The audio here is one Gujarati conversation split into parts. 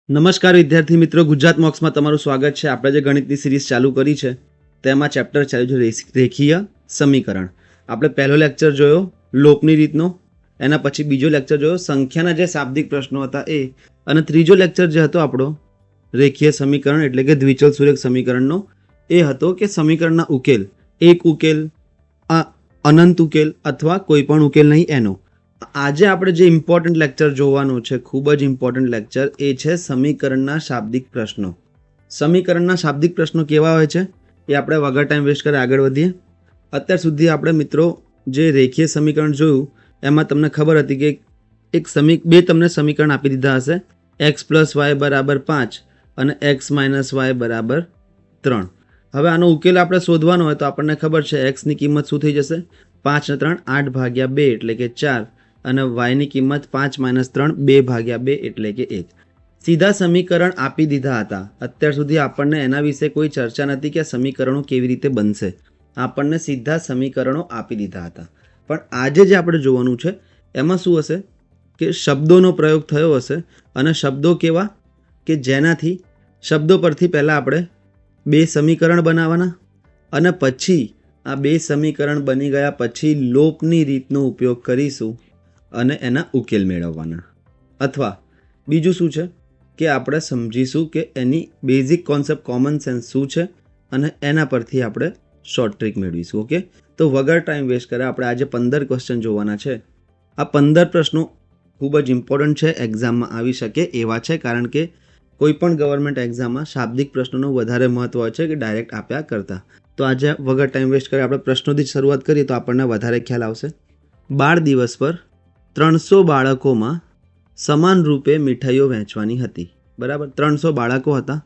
નમસ્કાર વિદ્યાર્થી મિત્રો, ગુજરાત મોક્સમાં તમારું સ્વાગત છે. આપણે જે ગણિતની સિરીઝ ચાલુ કરી છે તેમાં ચેપ્ટર ચાલ્યું છે રેખીય સમીકરણ. આપણે પહેલો લેક્ચર જોયો લોપની રીતનો, એના પછી બીજો લેક્ચર જોયો સંખ્યાના જે શાબ્દિક પ્રશ્નો હતા એ, અને ત્રીજો લેક્ચર જે હતો આપણો રેખીય સમીકરણ એટલે કે દ્વિચલ સુરેખ સમીકરણનો, એ હતો કે સમીકરણના ઉકેલ, એક ઉકેલ, અનંત ઉકેલ અથવા કોઈ પણ ઉકેલ નહીં એનો. આજે આપણે જે ઇમ્પોર્ટન્ટ લેક્ચર જોવાનું છે, ખૂબ જ ઇમ્પોર્ટન્ટ લેક્ચર, એ છે સમીકરણના શાબ્દિક પ્રશ્નો. સમીકરણના શાબ્દિક પ્રશ્નો કેવા હોય છે એ આપણે વગર ટાઈમ વેસ્ટ કરે આગળ વધીએ. અત્યાર સુધી આપણે મિત્રો જે રેખીય સમીકરણ જોયું એમાં તમને ખબર હતી કે બે તમને સમીકરણ આપી દીધા હશે, એક્સ પ્લસ વાય બરાબર 5 અને એક્સ માઇનસ વાય બરાબર 3. હવે આનો ઉકેલ આપણે શોધવાનો હોય તો આપણને ખબર છે એક્સની કિંમત શું થઈ જશે, 5 ને 3 8 ભાગ્યા 2 એટલે કે 4, અને વાયની કિંમત 5 - 3 2 ભાગ્યા 2 એટલે કે 1. સીધા સમીકરણ આપી દીધા હતા. અત્યાર સુધી આપણને એના વિશે કોઈ ચર્ચા નથી કે સમીકરણો કેવી રીતે બનશે. આપણને સીધા સમીકરણો આપી દીધા હતા. પણ આજે જે આપણે જોવાનું છે એમાં શું હશે કે શબ્દોનો પ્રયોગ થયો હશે. અને શબ્દો કેવા કે જેનાથી શબ્દો પરથી પહેલાં આપણે બે સમીકરણ બનાવવાના, અને પછી આ બે સમીકરણ બની ગયા પછી લોપની રીતનો ઉપયોગ કરીશું અને એના ઉકેલ મેળવવાના. અથવા બીજું શું છે કે આપણે સમજીશું કે એની બેઝિક કોન્સેપ્ટ કોમન સેન્સ શું છે અને એના પરથી આપણે શોર્ટ ટ્રીક મેળવીશું. ઓકે, તો વગર ટાઈમ વેસ્ટ કરે આપણે આજે 15 ક્વેશ્ચન જોવાના છે. આ 15 પ્રશ્નો ખૂબ જ ઇમ્પોર્ટન્ટ છે, એક્ઝામમાં આવી શકે એવા છે, કારણ કે કોઈ પણ ગવર્મેન્ટ એક્ઝામમાં શાબ્દિક પ્રશ્નોનું વધારે મહત્ત્વ હોય છે કે ડાયરેક્ટ આપ્યા કરતાં. તો આજે વગર ટાઈમ વેસ્ટ કરે આપણે પ્રશ્નોથી જ શરૂઆત કરીએ તો આપણને વધારે ખ્યાલ આવશે. બાળ દિવસ પર 300 બાળકોમાં સમાન રૂપે મીઠાઈઓ વહેંચવાની હતી. બરાબર, 300 બાળકો હતા,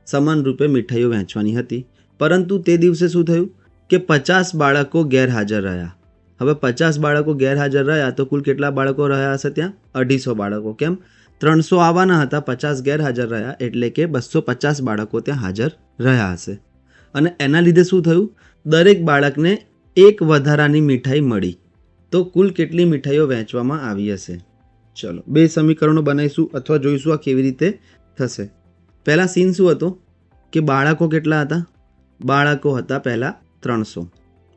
સમાન રૂપે મીઠાઈઓ વહેંચવાની હતી. પરંતુ તે દિવસે શું થયું કે 50 બાળકો ગેરહાજર રહ્યા. હવે 50 બાળકો ગેરહાજર રહ્યા તો કુલ કેટલા બાળકો રહ્યા હશે ત્યાં? 250 બાળકો. કેમ? 300 આવવાના હતા, 50 ગેરહાજર રહ્યા, એટલે કે 250 બાળકો ત્યાં હાજર રહ્યા હશે. અને એના લીધે શું થયું? દરેક બાળકને એક વધારાની મીઠાઈ મળી. તો કુલ કેટલી મીઠાઈઓ વહેંચવામાં આવી હશે? ચલો બે સમીકરણો બનાવીશું અથવા જોઈશું આ કેવી રીતે થશે. પહેલાં સીન શું હતો કે બાળકો કેટલા હતા? બાળકો હતા પહેલાં 300.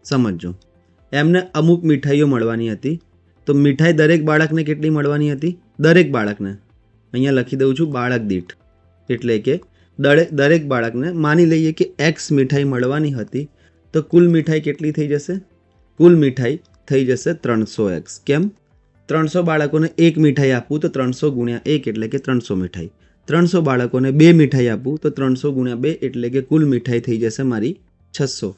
સમજો, એમને અમુક મીઠાઈઓ મળવાની હતી. તો મીઠાઈ દરેક બાળકને કેટલી મળવાની હતી? દરેક બાળકને, અહીંયા લખી દઉં છું બાળક દીઠ, એટલે કે દરેક બાળકને માની લઈએ કે એક્સ મીઠાઈ મળવાની હતી. તો કુલ મીઠાઈ કેટલી થઈ જશે? કુલ મીઠાઈ થઈ જશે 300x. કેમ? 300 બાળકોને એક મીઠાઈ આપું તો 300 ગુણ્યા 1 એટલે કે 300 મીઠાઈ. 300 બાળકોને બે મીઠાઈ આપું તો 300 ગુણ્યા 2 એટલે કે કુલ મીઠાઈ થઈ જશે મારી 600.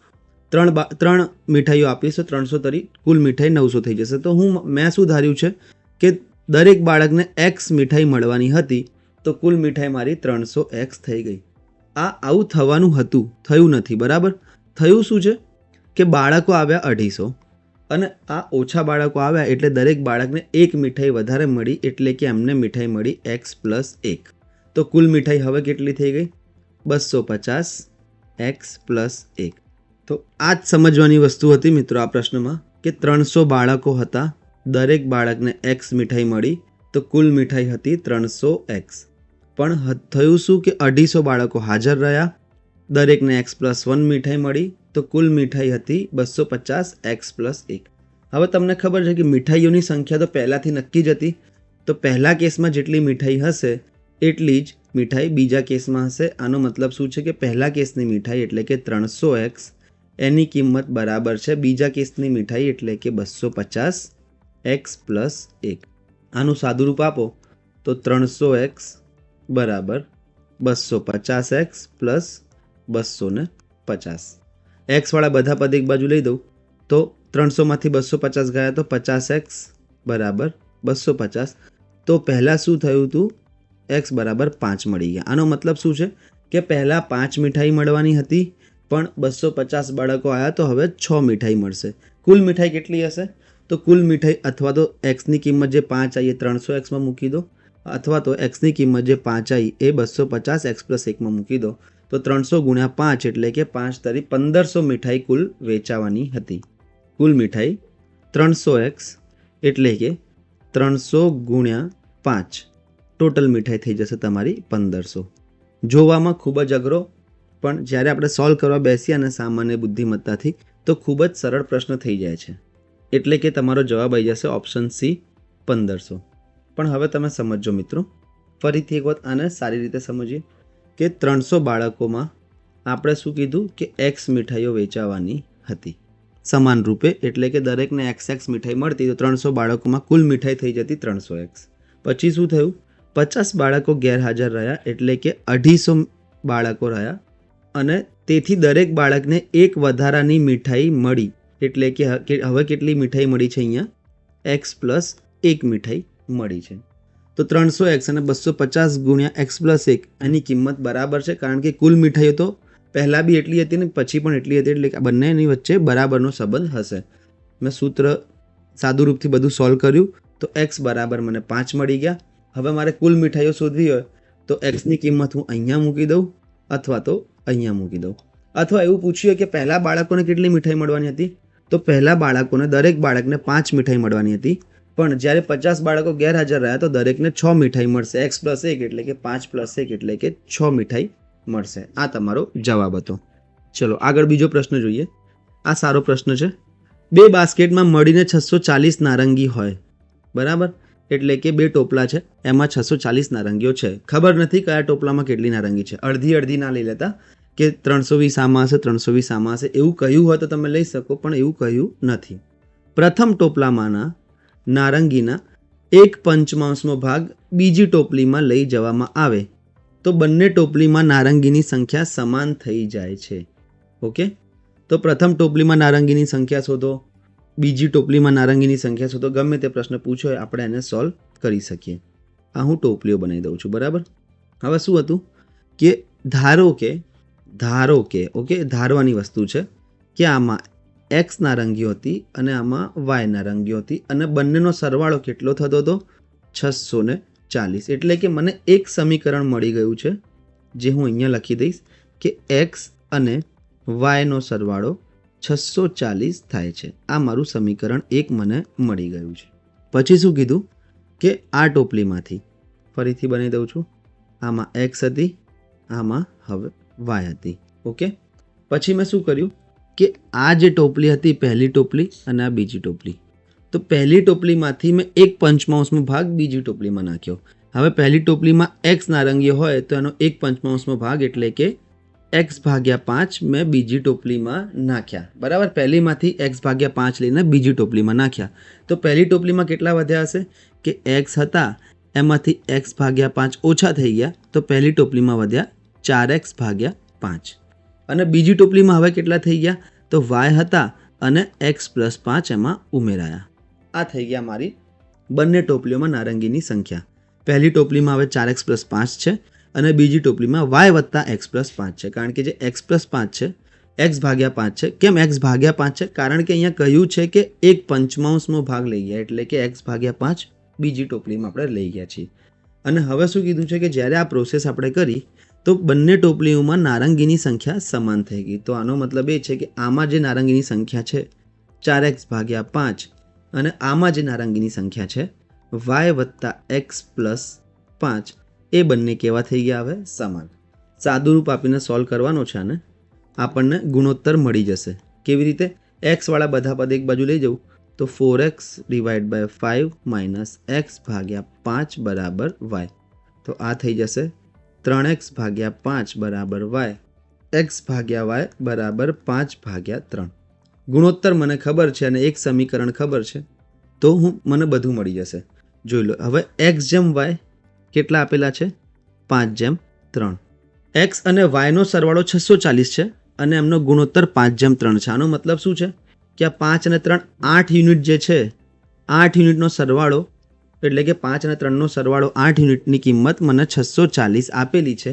ત્રણ મીઠાઈઓ આપીશ તો 300 તરી કુલ મીઠાઈ 900 થઈ જશે. તો મેં શું ધાર્યું છે કે દરેક બાળકને x મીઠાઈ મળવાની હતી, તો કુલ મીઠાઈ મારી 300x થઈ ગઈ. આવું થવાનું હતું, થયું નથી. બરાબર, થયું શું છે કે બાળકો આવ્યા 250 અને આ ઓછા બાળકો આવ્યા એટલે દરેક બાળકને એક મીઠાઈ વધારે મળી, એટલે કે એમને મીઠાઈ મળી x + 1. તો કુલ મીઠાઈ હવે કેટલી થઈ ગઈ? 250 x + 1. તો આ જ સમજવાની વસ્તુ હતી મિત્રો આ પ્રશ્નમાં, કે 300 બાળકો હતા, દરેક બાળકને x મીઠાઈ મળી, તો કુલ મીઠાઈ હતી 300x. પણ થયું શું કે 250 બાળકો હાજર રહ્યા, દરેકને x + 1 મીઠાઈ મળી, તો કુલ મીઠાઈ હતી 250 x + 1. હવે તમને ખબર છે કે મીઠાઈઓની સંખ્યા તો પહેલાંથી નક્કી જ હતી. તો પહેલા કેસમાં જેટલી મીઠાઈ હશે એટલી જ મીઠાઈ બીજા કેસમાં હશે. આનો મતલબ શું છે કે પહેલા કેસની મીઠાઈ એટલે કે 300x, એની કિંમત બરાબર છે બીજા કેસની મીઠાઈ એટલે કે 250x + 1. આનું સાદુરૂપ આપો તો 300x બરાબર 250x + 250. એક્સવાળા બધા પદ એક બાજુ લઈ દઉં તો 300માંથી 250 ગયા તો 50x બરાબર 250. તો પહેલાં શું થયું હતું? x બરાબર 5 મળી ગયા. આનો મતલબ શું છે કે પહેલાં 5 મીઠાઈ મળવાની હતી, પણ 250 બાળકો આવ્યા તો હવે 6 મીઠાઈ મળશે. કુલ મીઠાઈ કેટલી હશે? તો કુલ મીઠાઈ અથવા તો xની કિંમત જે 5 આવી એ 300xમાં મૂકી દો, અથવા તો xની કિંમત જે 5 આવી એ 250x + 1માં મૂકી દો. તો 300 ગુણ્યા 5 એટલે કે 5 તરી 1500 મીઠાઈ કુલ વેચાવાની હતી. કુલ મીઠાઈ 300x એટલે કે 300 ગુણ્યા 5 ટોટલ મીઠાઈ થઈ જશે તમારી 1500. જોવામાં ખૂબ જ અઘરો, પણ જ્યારે આપણે સોલ્વ કરવા બેસીએ અને સામાન્ય બુદ્ધિમત્તાથી તો ખૂબ જ સરળ પ્રશ્ન થઈ જાય છે. એટલે કે તમારો જવાબ આવી જશે ઓપ્શન સી 1500. પણ હવે તમે સમજો મિત્રો, ફરીથી એક વખત આને સારી રીતે સમજીએ કે 300 બાળકોમાં આપણે શું કીધું કે એક્સ મીઠાઈઓ વેચાવાની હતી સમાન રૂપે, એટલે કે દરેકને એક્સ મીઠાઈ મળતી, તો 300 બાળકોમાં કુલ મીઠાઈ થઈ જતી 300x. પછી શું થયું, 50 બાળકો ગેરહાજર રહ્યા, એટલે કે 250 બાળકો રહ્યા અને તેથી દરેક બાળકને એક વધારાની મીઠાઈ મળી, એટલે કે હવે કેટલી મીઠાઈ મળી છે અહીંયા, એક્સ પ્લસ 1 મીઠાઈ મળી છે. તો 300x અને 250 ગુણ્યા x પ્લસ 1 એની કિંમત બરાબર છે, કારણ કે કુલ મીઠાઈઓ તો પહેલાં બી એટલી હતી ને પછી પણ એટલી હતી, એટલે કે બંનેની વચ્ચે બરાબરનો સંબંધ હશે. મેં સૂત્ર સાદું રૂપથી બધું સોલ્વ કર્યું તો x બરાબર મને 5 મળી ગયા. હવે મારે કુલ મીઠાઈઓ શોધવી હોય તો xની કિંમત હું અહીંયા મૂકી દઉં અથવા તો અહીંયા મૂકી દઉં. અથવા એવું પૂછ્યું કે પહેલાં બાળકોને કેટલી મીઠાઈ મળવાની હતી, તો પહેલાં બાળકોને દરેક બાળકને 5 મીઠાઈ મળવાની હતી, પણ જ્યારે 50 બાળકો ગેરહાજર રહ્યા તો દરેકને 6 મીઠાઈ મળશે. x પ્લસ 1 એટલે કે 5 પ્લસ 1 એટલે કે 6 મીઠાઈ મળશે. આ તમારો જવાબ હતો. ચલો આગળ બીજો પ્રશ્ન જોઈએ. આ સારો પ્રશ્ન છે. 2 બાસ્કેટમાં મળીને 640 નારંગી હોય, બરાબર, એટલે કે 2 ટોપલા છે, એમાં 640 નારંગીઓ છે. ખબર નથી કયા ટોપલામાં કેટલી નારંગી છે. અડધી અડધી ના લઈ લેતા કે 320 આમાં હશે, 320 આમાં હશે, એવું કહ્યું હોય તો તમે લઈ શકો, પણ એવું કહ્યું નથી. પ્રથમ ટોપલામાંના નારંગીના 1/5 ભાગ બીજી ટોપલીમાં લઈ જવામાં આવે તો બંને ટોપલીમાં નારંગીની સંખ્યા સમાન થઈ જાય છે. ઓકે, તો પ્રથમ ટોપલીમાં નારંગીની સંખ્યા શોધો, બીજી ટોપલીમાં નારંગીની સંખ્યા શોધો. ગમે તે પ્રશ્ન પૂછો હોય આપણે એને સોલ્વ કરી શકીએ. આ હું ટોપલીઓ બનાવી દઉં છું, બરાબર. હવે શું હતું કે ધારો કે ઓકે, ધારવાની વસ્તુ છે કે આમાં એક્સ નારંગીઓ હતી અને આમાં વાય નારંગીઓ હતી અને બંનેનો સરવાળો કેટલો થતો હતો, 640. એટલે કે મને એક સમીકરણ મળી ગયું છે જે હું અહીંયા લખી દઈશ કે એક્સ અને વાયનો સરવાળો 640 થાય છે. આ મારું સમીકરણ 1 મને મળી ગયું છે. પછી શું કીધું કે આ ટોપલીમાંથી ફરીથી બનાવી દઉં છું, આમાં એક્સ હતી, આમાં હવે વાય હતી. ઓકે, પછી મેં શું કર્યું કે આ જે ટોપલી હતી પહેલી ટોપલી અને આ બીજી ટોપલી, તો પહેલી ટોપલીમાંથી મેં 1/5 ભાગ બીજી ટોપલીમાં નાખ્યો. હવે પહેલી ટોપલીમાં એક્સ નારંગીઓ હોય તો એનો 1/5 ભાગ એટલે કે x/5 મેં બીજી ટોપલીમાં નાખ્યા, બરાબર. પહેલીમાંથી x/5 લઈને બીજી ટોપલીમાં નાખ્યા તો પહેલી ટોપલીમાં કેટલા વધ્યા હશે કે x હતા, એમાંથી x/5 ઓછા થઈ ગયા તો પહેલી ટોપલીમાં વધ્યા 4x/5 અને બીજી ટોપલીમાં હવે કેટલા થઈ ગયા તો y હતા અને x પ્લસ 5 એમાં ઉમેરાયા. આ થઈ ગયા મારી બંને ટોપલીઓમાં નારંગીની સંખ્યા. પહેલી ટોપલીમાં હવે 4x પ્લસ 5 છે અને બીજી ટોપલીમાં y વત્તા x પ્લસ 5 છે, કારણ કે જે x પ્લસ 5 છે x/5 છે. કેમ x/5 છે? કારણ કે અહીંયા કહ્યું છે કે 1/5 ભાગ લઈ ગયા, એટલે કે x/5 બીજી ટોપલીમાં આપણે લઈ ગયા છીએ. અને હવે શું કીધું છે કે જ્યારે આ પ્રોસેસ આપણે કરી તો બંને ટોપલીઓમાં નારંગીની સંખ્યા સમાન થઈ ગઈ. તો આનો મતલબ એ છે કે આમાં જે નારંગીની સંખ્યા છે 4x/5 અને આમાં જે નારંગીની સંખ્યા છે y વત્તા x પ્લસ 5 એ બંને કેવા થઈ ગયા હવે સમાન. સાદું રૂપ આપીને સોલ્વ કરવાનો છે અને આપણને ગુણોત્તર મળી જશે. કેવી રીતે? x વાળા બધા પદ એક બાજુ લઈ જવું તો 4x/5 માઇનસ x/5 બરાબર y. તો આ થઈ જશે 3x/5 બરાબર y, x/y બરાબર 5/3. ગુણોત્તર મને ખબર છે અને એક સમીકરણ ખબર છે તો મને બધું મળી જશે. જોઈ લો, હવે x/y કેટલા આપેલા છે 5/3. x અને yનો સરવાળો 640 છે અને એમનો ગુણોત્તર 5/3 છે. આનો મતલબ શું છે કે આ 5 અને 3 8 યુનિટ જે છે, 8 યુનિટનો સરવાળો એટલે કે 5 અને 3નો સરવાળો 8 યુનિટની કિંમત મને 640 આપેલી છે.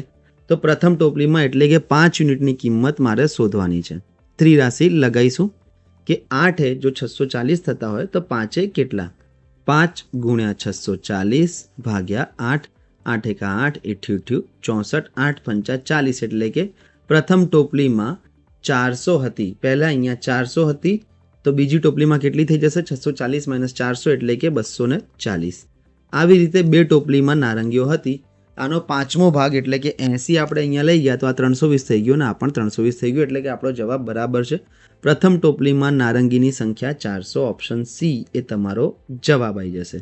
તો પ્રથમ ટોપલીમાં એટલે કે 5 યુનિટની કિંમત મારે શોધવાની છે. ત્રિરાશિ લગાવીશું કે 8 જો 640 થતા હોય તો 5 કેટલા, 5 ગુણ્યા 640 ભાગ્યા 8, 8 × 8 = 64, 8 × 5 = 40. એટલે કે પ્રથમ ટોપલીમાં 400 હતી, પહેલાં અહીંયા 400 હતી તો બીજી ટોપલીમાં કેટલી થઈ જશે 640 - 400 એટલે કે 240. આવી રીતે 2 ટોપલીમાં નારંગીઓ હતી. આનો 5મો ભાગ એટલે કે 80 આપણે અહીંયા લઈ ગયા તો આ 320 થઈ ગયો ને આ પણ 320 થઈ ગયું, એટલે કે આપણો જવાબ બરાબર છે. પ્રથમ ટોપલીમાં નારંગીની સંખ્યા 400, ઓપ્શન સી એ તમારો જવાબ આવી જશે.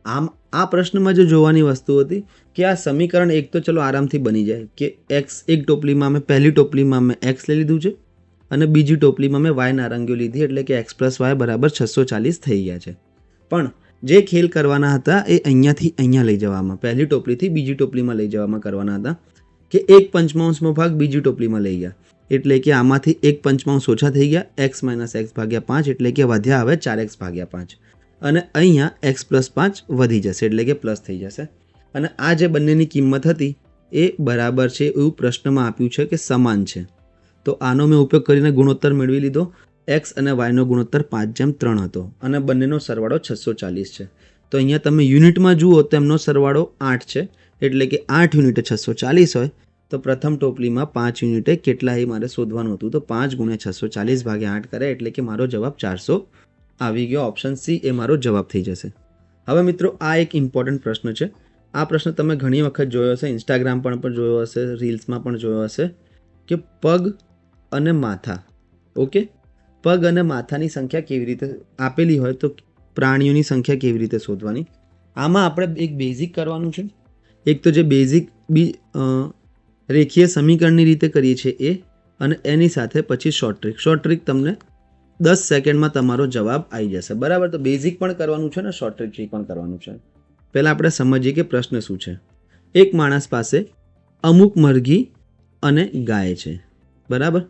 આમ આ પ્રશ્નમાં જો જોવાની વસ્તુ હતી કે આ સમીકરણ એક તો ચલો આરામથી બની જાય કે એક્સ, એક ટોપલીમાં મેં પહેલી ટોપલીમાં મેં એક્સ લઈ લીધું છે અને બીજી ટોપલીમાં મેં વાય નારંગીઓ લીધી, એટલે કે એક્સ પ્લસ વાય બરાબર 640 થઈ ગયા છે. પણ જે ખેલ કરવાના હતા એ અહીંયાથી અહીંયા લઈ જવામાં, પહેલી ટોપલીથી બીજી ટોપલીમાં લઈ જવામાં કરવાના હતા કે 1/5 ભાગ બીજી ટોપલીમાં લઈ ગયા, એટલે કે આમાંથી 1/5 ઓછા થઈ ગયા, x - x ભાગ્યા 5, એટલે કે વધ્યા હવે 4x ભાગ્યા 5 અને અહીંયા x + 5 વધી જશે, એટલે કે પ્લસ થઈ જશે. અને આ જે બંનેની કિંમત હતી એ બરાબર છે એવું પ્રશ્નમાં આપ્યું છે કે સમાન છે. તો આનો મેં ઉપયોગ કરીને ગુણોત્તર મેળવી લીધો. x અને y નો ગુણોત્તર 5:3 હતો અને બંનેનો સરવાળો 640 છે. તો અહીંયા તમે યુનિટમાં જુઓ તો એમનો સરવાળો 8 છે, એટલે કે 8 યુનિટે 640 હોય તો પ્રથમ ટોપલીમાં 5 યુનિટે કેટલા એ મારે શોધવાનું હતું. તો 5 × 640 ભાગ્યા 8 કરે, એટલે કે મારો જવાબ 400 આવી ગયો. ઓપ્શન સી એ મારો જવાબ થઈ જશે. હવે મિત્રો આ એક ઇમ્પોર્ટન્ટ પ્રશ્ન છે. આ પ્રશ્ન તમે ઘણી વખત જોયો હશે, ઇન્સ્ટાગ્રામ પર પણ જોયો હશે, રીલ્સમાં પણ જોયો હશે કે પગ અને માથા, ઓકે, પગ અને માથાની સંખ્યા કેવી રીતે આપેલી હોય તો પ્રાણીઓની સંખ્યા કેવી રીતે શોધવાની. આમાં આપણે એક બેઝિક કરવાનું છે. એક તો જે બેઝિક રેખીય સમીકરણની રીતે કરીએ છીએ એ, અને એની સાથે પછી શોર્ટ ટ્રીક. શોર્ટ ટ્રીક તમને 10 સેકન્ડમાં તમારો જવાબ આવી જશે, બરાબર. તો બેઝિક પણ કરવાનું છે ને શોર્ટ ટ્રીક પણ કરવાનું છે. પહેલાં આપણે સમજીએ કે પ્રશ્ન શું છે. એક માણસ પાસે અમુક મરઘી અને ગાય છે, બરાબર.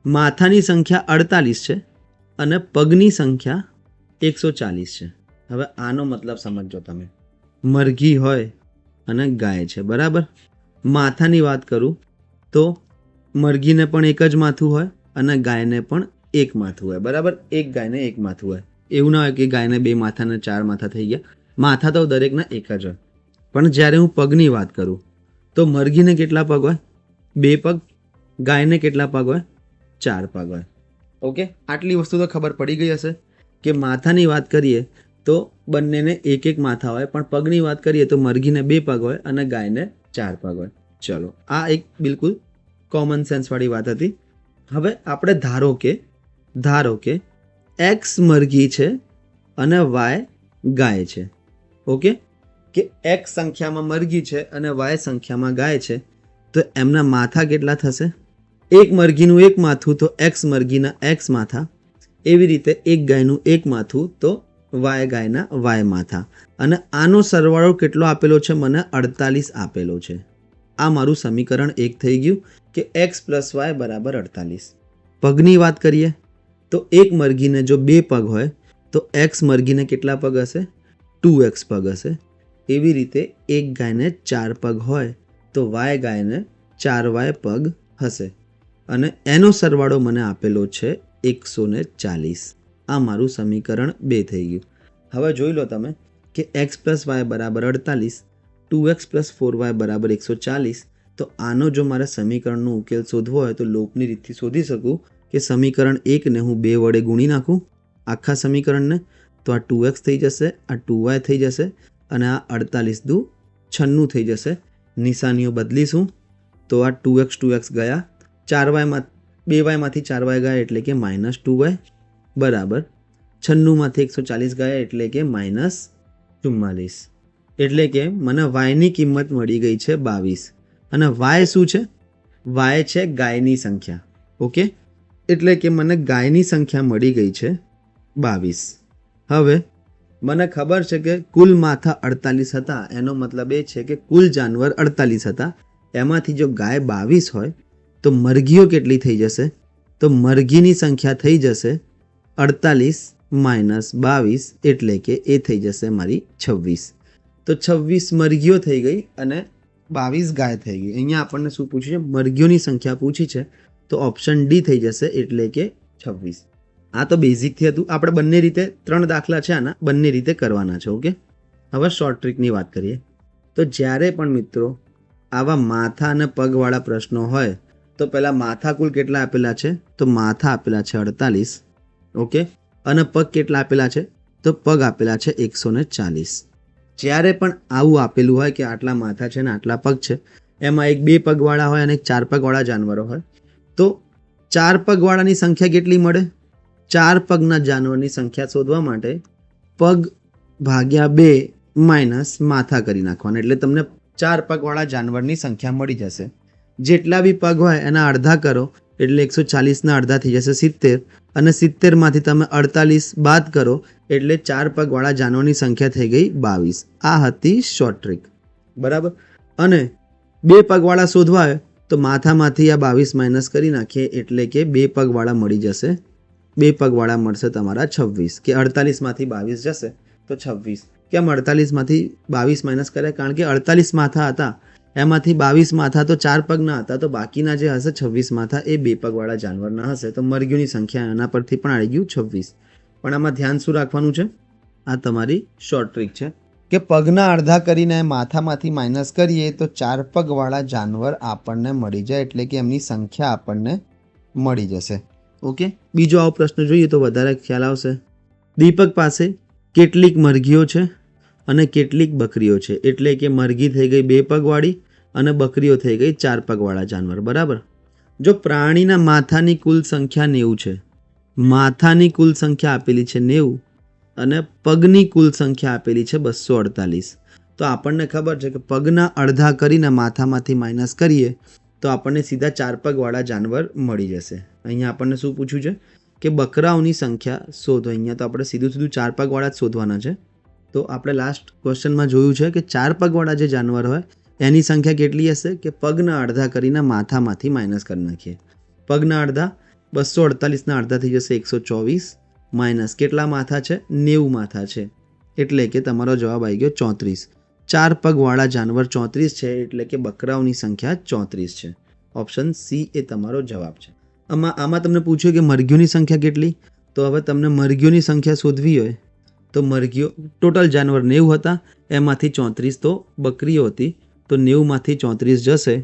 માથાની સંખ્યા 48 છે અને પગની સંખ્યા 140 છે. હવે આનો મતલબ સમજો તમે. મરઘી હોય અને ગાય છે, બરાબર. માથાની વાત કરું તો મરઘીને પણ એક જ માથું હોય અને ગાયને પણ એક માથું હોય, બરાબર. એક ગાયને એક માથું હોય. એવું ના હોય કે ગાયને 2 માથા ને 4 માથા થઈ ગયા. માથા તો દરેકના એક જ હોય. પણ જ્યારે હું પગની વાત કરું તો મરઘીને કેટલા પગ હોય? 2 પગ. ગાયને કેટલા પગ હોય? 4 પગ હોય. ઓકે, આટલી વસ્તુ તો ખબર પડી ગઈ હશે કે માથાની વાત કરીએ તો બંનેને એક એક માથા હોય, પણ પગની વાત કરીએ તો મરઘીને 2 પગ હોય અને ગાયને 4 પગ હોય. ચલો, આ એક બિલકુલ કોમન સેન્સ વાળી વાત હતી. હવે આપણે ધારો કે x મરઘી છે અને y ગાય છે, ઓકે, કે x સંખ્યામાં મરઘી છે અને y સંખ્યામાં ગાય છે, તો એમના માથા કેટલા થશે? એક મરઘીનું એક માથું તો x મરઘીના x માથા, એવી રીતે એક ગાયનું એક માથું તો y ગાયના y માથા. અને આનો સરવાળો કેટલો આપેલો છે? મને 48 આપેલો છે. આ મારું સમીકરણ 1 થઈ ગયું કે x + y = 48. પગની વાત કરીએ તો એક મરઘીને જો 2 પગ હોય તો x મરઘીને કેટલા પગ હશે? 2x પગ હશે. એવી રીતે એક ગાયને 4 પગ હોય તો y ગાયને 4y પગ હશે. અને એનો સરવાળો મને આપેલો છે 140. આ મારું સમીકરણ 2 થઈ ગયું. હવે જોઈ લો તમે કે x + y = 48, 2x + 4y = 140. તો આનો જો મારે સમીકરણનો ઉકેલ શોધવો હોય તો લોપની રીતથી શોધી શકું કે સમીકરણ 1 ને હું 2 વડે ગુણી નાખું આખા સમીકરણને, તો આ 2x થઈ જશે, આ 2y થઈ જશે અને આ 48 દુ 96 થઈ જશે. નિશાનીઓ બદલીશું તો આ 2x ગયા, 2y માંથી 4y ગયા એટલે કે -2y બરાબર 96 માંથી 140 ગયા એટલે કે -44. એટલે કે મને y ની કિંમત મળી ગઈ છે 22. અને y શું છે? y છે ગાયની સંખ્યા, ઓકે. એટલે કે મને ગાયની સંખ્યા મળી ગઈ છે 22. હવે મને ખબર છે કે કુલ માથા 48 હતા, એનો મતલબ એ છે કે કુલ જાનવર 48 હતા. એમાંથી જો ગાય 22 હોય તો મરઘીઓ કેટલી થઈ જશે? તો મરઘીની સંખ્યા થઈ જશે 48 - 22, એટલે કે એ થઈ જશે મારી 26. તો 26 મરઘીઓ થઈ ગઈ અને 22 ગાય થઈ ગઈ. અહીંયા આપણને શું પૂછ્યું છે? મરઘીઓની સંખ્યા પૂછી છે, તો ઓપ્શન ડી થઈ જશે, એટલે કે 26. આ તો બેઝિકથી હતું. આપણે બંને રીતે 3 દાખલા છે આના, બંને રીતે કરવાના છે, ઓકે. હવે શોર્ટ ટ્રીકની વાત કરીએ તો જ્યારે પણ મિત્રો આવા માથા અને પગવાળા પ્રશ્નો હોય તો પહેલાં માથા કુલ કેટલા આપેલા છે? તો માથા આપેલા છે 48, ઓકે. અને પગ કેટલા આપેલા છે? તો પગ આપેલા છે 140. જ્યારે પણ આવું આપેલું હોય કે આટલા માથા છે ને આટલા પગ છે, એમાં એક 2 પગવાળા હોય અને એક 4 પગવાળા જાનવરો હોય, તો 4 પગવાળાની સંખ્યા કેટલી મળે? 4 પગના જાનવરની સંખ્યા શોધવા માટે પગ ભાગ્યા 2 માઇનસ માથા કરી નાખવાના, એટલે તમને 4 પગવાળા જાનવરની સંખ્યા મળી જશે. જેટલા બી પગ હોય એના અડધા કરો એટલે 140ના અડધા થઈ જશે 70, અને 70માંથી તમે 48 બાદ કરો એટલે 4 પગવાળા જાનવરની સંખ્યા થઈ ગઈ 22. આ હતી શોર્ટ ટ્રીક, બરાબર. અને 2 પગવાળા શોધવા હોય તો માથામાંથી આ 22 માઇનસ કરી નાખીએ એટલે કે 2 પગવાળા મળી જશે. 2 પગવાળા મળશે તમારા 26, કે 48માંથી 22 જશે તો 26. કેમ 48માંથી 22 માઇનસ કર્યા? કારણ કે 48 માથા હતા, એમાંથી 22 માથા તો 4 પગના હતા, તો બાકીના જે હશે 26 માથા એ 2 પગવાળા જાનવરના હશે. તો મરઘીઓની સંખ્યા એના પરથી પણ આવી ગયું 26. પણ આમાં ધ્યાન શું રાખવાનું છે? આ તમારી શોર્ટ ટ્રીક છે કે પગના અડધા કરીને માથામાંથી માઇનસ કરીએ તો 4 પગવાળા જાનવર આપણને મળી જાય, એટલે કે એમની સંખ્યા આપણને મળી જશે. ઓકે, બીજો આવો પ્રશ્ન જોઈએ તો વધારે ખ્યાલ આવશે. દીપક પાસે કેટલીક મરઘીઓ છે અને કેટલીક બકરીઓ છે, એટલે કે મરઘી થઈ ગઈ 2 પગવાળી અને બકરીઓ થઈ ગઈ 4 પગવાળા જાનવર, બરાબર. જો પ્રાણીના માથાની કુલ સંખ્યા 90 છે, માથાની કુલ સંખ્યા આપેલી છે 90 અને પગની કુલ સંખ્યા આપેલી છે 248, તો આપણને ખબર છે કે પગના અડધા કરીને માથામાંથી માઇનસ કરીએ તો આપણને સીધા 4 પગવાળા જાનવર મળી જશે. અહીંયા આપણને શું પૂછ્યું છે કે બકરાઓની સંખ્યા શોધો. અહીંયા તો આપણે સીધું 4 પગવાળા જ શોધવાના છે. તો આપણે લાસ્ટ ક્વેશ્ચનમાં જોયું છે કે 4 પગવાળા જે જાનવર હોય એની સંખ્યા કેટલી હશે કે પગના અડધા કરીને માથામાંથી માઇનસ કરી નાખીએ. પગના અડધા 248ના અડધા થઈ જશે 124, માઇનસ કેટલા માથા છે? 90 માથા છે, એટલે કે તમારો જવાબ આવી ગયો 34. 4 પગવાળા જાનવર 34 છે, એટલે કે બકરાઓની સંખ્યા 34 છે. ઓપ્શન સી એ તમારો જવાબ છે. આમાં તમને પૂછ્યું કે મરઘીઓની સંખ્યા કેટલી, તો હવે તમને મરઘીઓની સંખ્યા શોધવી હોય તો મરઘીઓ ટોટલ જાનવર 90 હતા, એમાંથી 34 તો બકરીઓ હતી, તો 90માંથી 34 જશે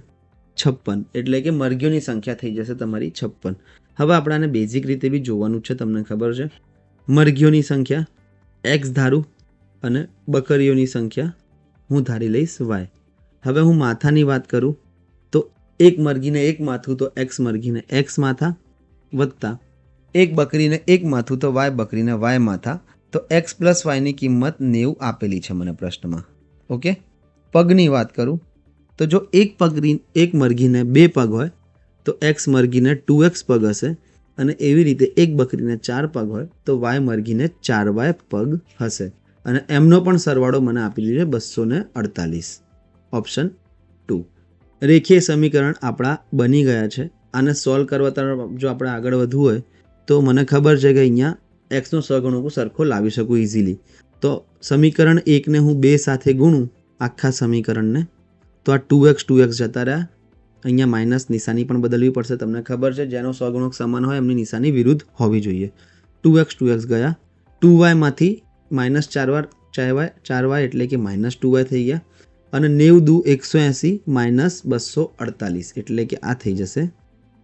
56, એટલે કે મરઘીઓની સંખ્યા થઈ જશે તમારી 56. હવે આપણે આને બેઝિક રીતે બી જોવાનું છે, તમને ખબર છે. મરઘીઓની સંખ્યા એક્સ ધારું અને બકરીઓની સંખ્યા હું ધારી લઈશ વાય. હવે હું માથાની વાત કરું તો એક મરઘીને એક માથું તો એક્સ મરઘીને એક્સ માથા, વત્તા એક બકરીને એક માથું તો વાય બકરીને વાય માથા, તો એક્સ પ્લસ વાયની કિંમત 90 આપેલી છે મને પ્રશ્નમાં. ઓકે, પગની વાત કરું તો જો એક મરઘીને 2 પગ હોય તો એક્સ મરઘીને 2x પગ હશે, અને એવી રીતે એક બકરીને 4 પગ હોય તો વાય મરઘીને 4y પગ હશે, અને એમનો પણ સરવાળો મને આપેલી છે 248. ઓપ્શન 2. રેખીય સમીકરણ આપણા બની ગયા છે. આને સોલ્વ કરવા તરફ જો આપણે આગળ વધવું હોય તો મને ખબર છે કે અહીંયા એક્સનો સહગુણકો સરખો લાવી શકું ઇઝીલી. તો સમીકરણ 1ને હું 2 સાથે ગુણું આખા સમીકરણને, તો આ 2x જતા રહ્યા. અહીંયા માઇનસ નિશાની પણ બદલવી પડશે, તમને ખબર છે જેનો સહગુણક સમાન હોય એમની નિશાની વિરુદ્ધ હોવી જોઈએ. 2x ગયા, 2yમાંથી માઇનસ 4y એટલે કે માઇનસ 2y થઈ ગયા, અને 90 દુ 180 માઇનસ 248 એટલે કે આ થઈ જશે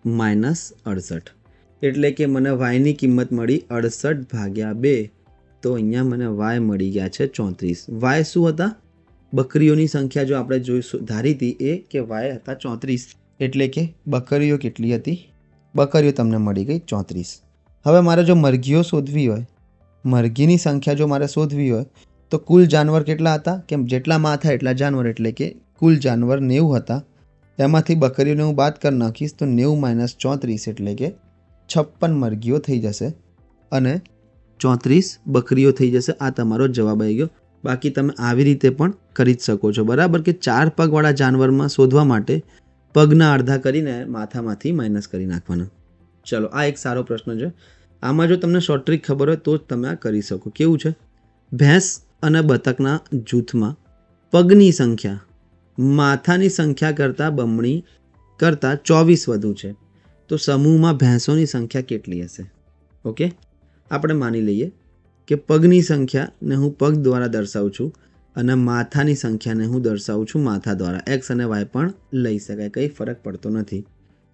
માઇનસ 68. એટલે કે મને વાયની કિંમત મળી 68/2, તો અહીંયા મને વાય મળી ગયા છે 34. વાય શું હતા? બકરીઓની સંખ્યા જો આપણે જોઈશું ધારી હતી એ કે વાય હતા 34, એટલે કે બકરીઓ કેટલી હતી? બકરીઓ તમને મળી ગઈ 34. હવે મારે જો મરઘીઓ શોધવી હોય, મરઘીની સંખ્યા જો મારે શોધવી હોય તો કુલ જાનવર કેટલા હતા? કેમ જેટલા માથા એટલા જાનવર, એટલે કે કુલ જાનવર 90 હતા, એમાંથી બકરીઓને હું બાદ કરી નાખીશ તો 90 - 34 એટલે કે 56 મરઘીઓ થઈ જશે અને 34 બકરીઓ થઈ જશે. આ તમારો જવાબ આવી ગયો. બાકી તમે આવી રીતે પણ કરી જ શકો છો, બરાબર, કે 4 પગવાળા જાનવરમાં શોધવા માટે પગના અડધા કરીને માથામાંથી માઇનસ કરી નાખવાના. ચલો, આ એક સારો પ્રશ્ન છે. આમાં જો તમને શોર્ટ ટ્રીક ખબર હોય તો જ તમે આ કરી શકો. કેવું છે? ભેંસ અને બતકના જૂથમાં પગની સંખ્યા માથાની સંખ્યા કરતાં બમણી કરતાં 24 વધુ છે, તો સમૂહમાં ભેંસોની સંખ્યા કેટલી હશે? ઓકે, આપણે માની લઈએ કે પગની સંખ્યાને હું પગ દ્વારા દર્શાવું છું અને માથાની સંખ્યાને હું દર્શાવું છું માથા દ્વારા. એક્સ અને વાય પણ લઈ શકાય, કંઈ ફરક પડતો નથી.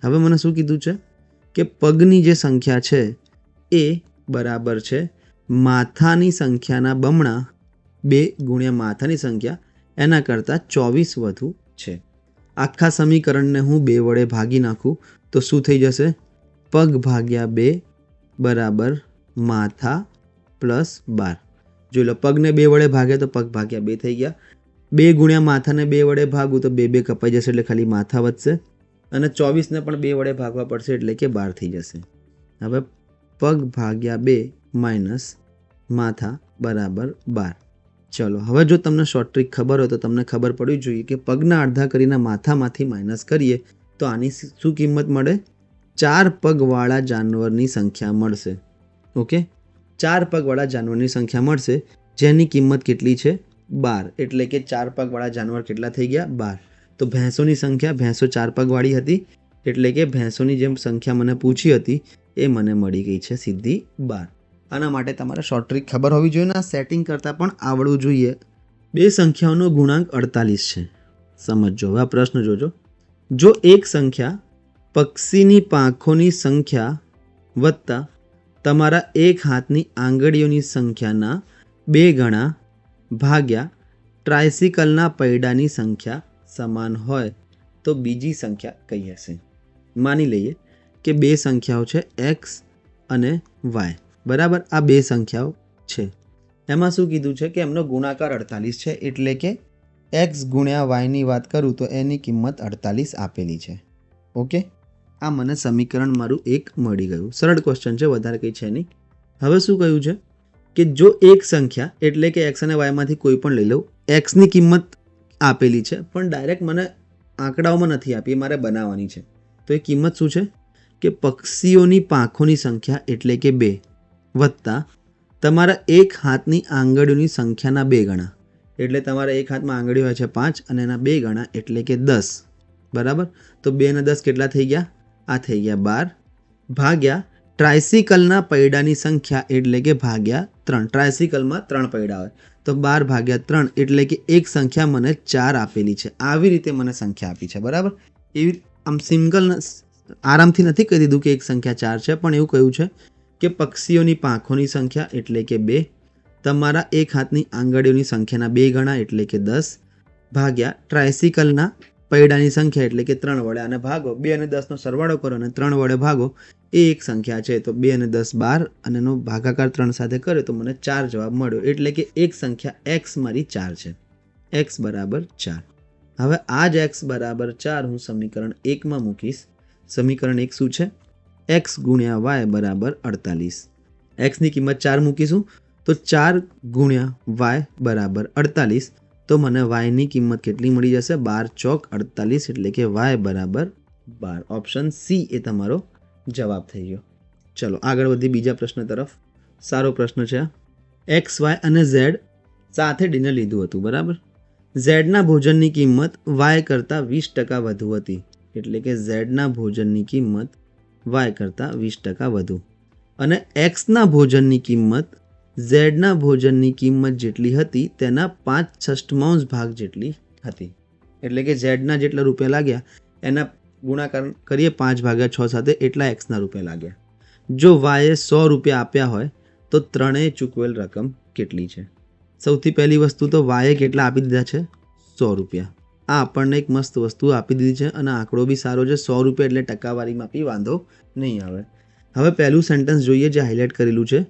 હવે મને શું કીધું છે કે પગની જે સંખ્યા છે એ બરાબર છે માથાની સંખ્યાના બમણા 2 ગુણ્યા માથાની સંખ્યા એના કરતાં 24 વધુ છે. આખા સમીકરણને હું 2 વડે ભાગી નાખું તો શું થઈ જશે? પગ ભાગ્યા 2 બરાબર માથા પ્લસ 12. જોઈ લો, પગને 2 વડે ભાગ્યા તો પગ ભાગ્યા 2 થઈ ગયા. 2 ગુણ્યા માથાને 2 વડે ભાગું તો 2 કપાઈ જશે એટલે ખાલી માથા વધશે અને 24ને પણ 2 વડે ભાગવા પડશે એટલે કે 12 થઈ જશે. હવે પગ ભાગ્યા 2 માઇનસ માથા બરાબર 12. ચલો, હવે જો તમને શોર્ટ ટ્રીક ખબર હોય તો તમને ખબર પડવી જોઈએ કે પગના અડધા કરીને માથામાંથી માઇનસ કરીએ તો આની શું કિંમત મળે? 4 પગવાળા જાનવરની સંખ્યા મળશે. ઓકે, 4 પગવાળા જાનવરની સંખ્યા મળશે જેની કિંમત કેટલી છે? 12. એટલે કે 4 પગવાળા જાનવર કેટલા થઈ ગયા? 12. તો ભેંસોની સંખ્યા, ભેંસો 4 પગવાળી હતી એટલે કે ભેંસોની જેમ સંખ્યા મને પૂછી હતી એ મને મળી ગઈ છે સીધી 12. આના માટે તમારે શોર્ટ ટ્રીક ખબર હોવી જોઈએ ને સેટિંગ કરતાં પણ આવડવું જોઈએ. બે સંખ્યાઓનો ગુણાંક 48 છે. સમજો, હવે આ પ્રશ્ન જોજો. જો એક સંખ્યા પક્ષીની પાંખોની સંખ્યા વત્તા તમારા એક હાથની આંગળીઓની સંખ્યાના 2 ગણા ભાગ્યા ટ્રાયસિકલના પૈડાની સંખ્યા સમાન હોય તો બીજી સંખ્યા કઈ હશે? માની લઈએ કે બે સંખ્યાઓ છે એક્સ અને વાય. બરાબર, આ બે સંખ્યાઓ છે. એમાં શું કીધું છે કે એમનો ગુણાકાર 48 છે એટલે કે એક્સ ગુણ્યા વાયની વાત કરું તો એની કિંમત 48 આપેલી છે. ઓકે, આ મને સમીકરણ મારું એક મળી ગયું. સરળ ક્વેશ્ચન છે, વધારે કંઈ છે નહીં. હવે શું કહ્યું છે કે જો એક સંખ્યા એટલે કે એક્સ અને વાયમાંથી કોઈ પણ લઈ લઉં, એક્સની કિંમત આપેલી છે પણ ડાયરેક્ટ મને આંકડાઓમાં નથી આપી, મારે બનાવવાની છે. તો એ કિંમત શું છે કે પક્ષીઓની પાંખોની સંખ્યા એટલે કે 2 વત્તા તમારા એક હાથની આંગળીઓની સંખ્યાના 2 ગણા. એટલે તમારા એક હાથમાં આંગળીઓ હોય છે 5 અને એના 2 ગણા એટલે કે 10. બરાબર, તો 2 અને 10 કેટલા થઈ ગયા? આ થઈ ગયા 12 ભાગ્યા ટ્રાયસિકલના પૈડાની સંખ્યા એટલે કે ભાગ્યા 3. ટ્રાયસિકલમાં 3 પૈડા હોય તો 12 ભાગ્યા 3 એટલે કે એક સંખ્યા મને 4 આપેલી છે. આવી રીતે મને સંખ્યા આપી છે. બરાબર, એવી આમ સિંગલ આરામથી નથી કહી દીધું કે એક સંખ્યા 4 છે, પણ એવું કહ્યું છે કે પક્ષીઓની પાંખોની સંખ્યા એટલે કે 2, તમારા એક હાથની આંગળીઓની સંખ્યાના 2 ગણા એટલે કે 10 ભાગ્યા ટ્રાયસિકલના પૈડાની સંખ્યા એટલે કે 3 વડે આને ભાગો. 2 અને 10નો સરવાળો કરો અને 3 વડે ભાગો. એ એક સંખ્યા છે તો 2 અને 10 12 અને એનો ભાગાકાર 3 સાથે કર્યો તો મને 4 જવાબ મળ્યો. એટલે કે એક સંખ્યા એક્સ મારી 4 છે. એક્સ બરાબર 4. હવે આ જ એક્સ બરાબર 4 હું સમીકરણ 1માં મૂકીશ. સમીકરણ 1 શું છે? એક્સ ગુણ્યા વાય બરાબર 48. એક્સની કિંમત 4 મૂકીશું તો 4 ગુણ્યા વાય બરાબર 48. તો મને વાયની કિંમત કેટલી મળી જશે? 12 ચોક 48 એટલે કે વાય બરાબર 12. ઓપ્શન સી એ તમારો જવાબ થઈ ગયો. ચલો આગળ વધી બીજા પ્રશ્ન તરફ. સારો પ્રશ્ન છે આ. એક્સ વાય અને ઝેડ સાથે ડિનર લીધું હતું. બરાબર, ઝેડના ભોજનની કિંમત વાય કરતાં 20% વધુ હતી. એટલે કે ઝેડના ભોજનની કિંમત વાય કરતાં 20% વધુ અને એક્સના ભોજનની કિંમત ઝેડના ભોજનની કિંમત જેટલી હતી તેના 5/6 ભાગ જેટલી હતી. એટલે કે ઝેડના જેટલા રૂપિયા લાગ્યા એના ગુણાકાર કરીએ 5/6 સાથે એટલા એક્સના રૂપિયા લાગ્યા. જો વાયે 100 રૂપિયા આપ્યા હોય તો ત્રણેય ચૂકવેલ રકમ કેટલી છે? સૌથી પહેલી વસ્તુ તો વાયે કેટલા આપી દીધા છે? 100 રૂપિયા. આ આપણને એક મસ્ત વસ્તુ આપી દીધી છે અને આંકડો બી સારો છે. 100 રૂપિયા એટલે ટકાવારીમાં બી વાંધો નહીં આવે. હવે પહેલું સેન્ટેન્સ જોઈએ જે હાઇલાઇટ કરેલું છે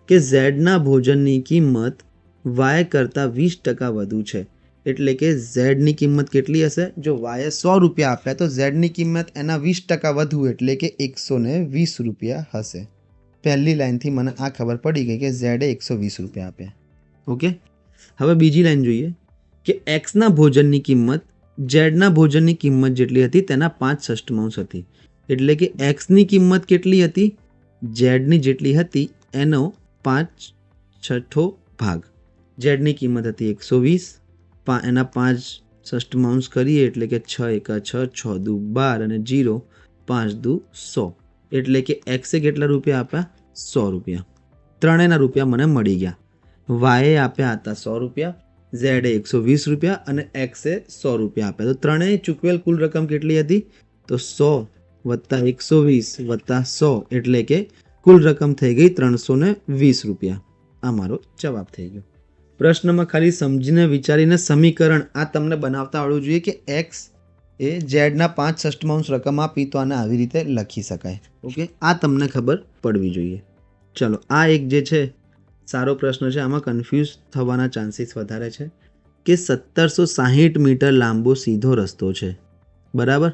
કે ઝેડના ભોજનની કિંમત વાય કરતાં 20% વધુ છે. એટલે કે ઝેડની કિંમત કેટલી હશે? જો વાયે 100 રૂપિયા આપ્યા તો ઝેડની કિંમત એના 20% વધુ એટલે કે 120 રૂપિયા હશે. પહેલી લાઇનથી મને આ ખબર પડી ગઈ કે ઝેડે 120 રૂપિયા આપ્યા. ઓકે, હવે બીજી લાઇન જોઈએ કે એક્સના ભોજનની કિંમત ઝેડના ભોજનની કિંમત જેટલી હતી તેના 5/6 હતી. એટલે કે એક્સની કિંમત કેટલી હતી? ઝેડની જેટલી હતી એનો 5/6 ભાગ. ઝેડની કિંમત હતી 120, એના 5/6 કરીએ એટલે કે 6 × 6, 6 × 2 12 અને 0 5 × 2 100. એટલે કે એક્સે કેટલા રૂપિયા આપ્યા? 100 રૂપિયા. ત્રણેયના રૂપિયા મને મળી ગયા. વાયે આપ્યા હતા 100 રૂપિયા, ઝેડે 120 રૂપિયા અને એક્સે 100 રૂપિયા આપ્યા. તો ત્રણેય ચૂકવેલ કુલ રકમ કેટલી હતી? તો 100 વત્તા 120 વત્તા 100 એટલે કે કુલ રકમ થઈ ગઈ 320 રૂપિયા. આ મારો જવાબ થઈ ગયો. પ્રશ્નમાં ખાલી સમજીને વિચારીને સમીકરણ આ તમને બનાવતા આવડવું જોઈએ કે એક્સ એ ઝેડના 5/6 રકમ આપી તો આને આવી રીતે લખી શકાય. ઓકે, આ તમને ખબર પડવી જોઈએ. ચલો, આ એક જે છે સારો પ્રશ્ન છે. આમાં કન્ફ્યુઝ થવાના ચાન્સીસ વધારે છે કે 1760 મીટર લાંબો સીધો રસ્તો છે, બરાબર,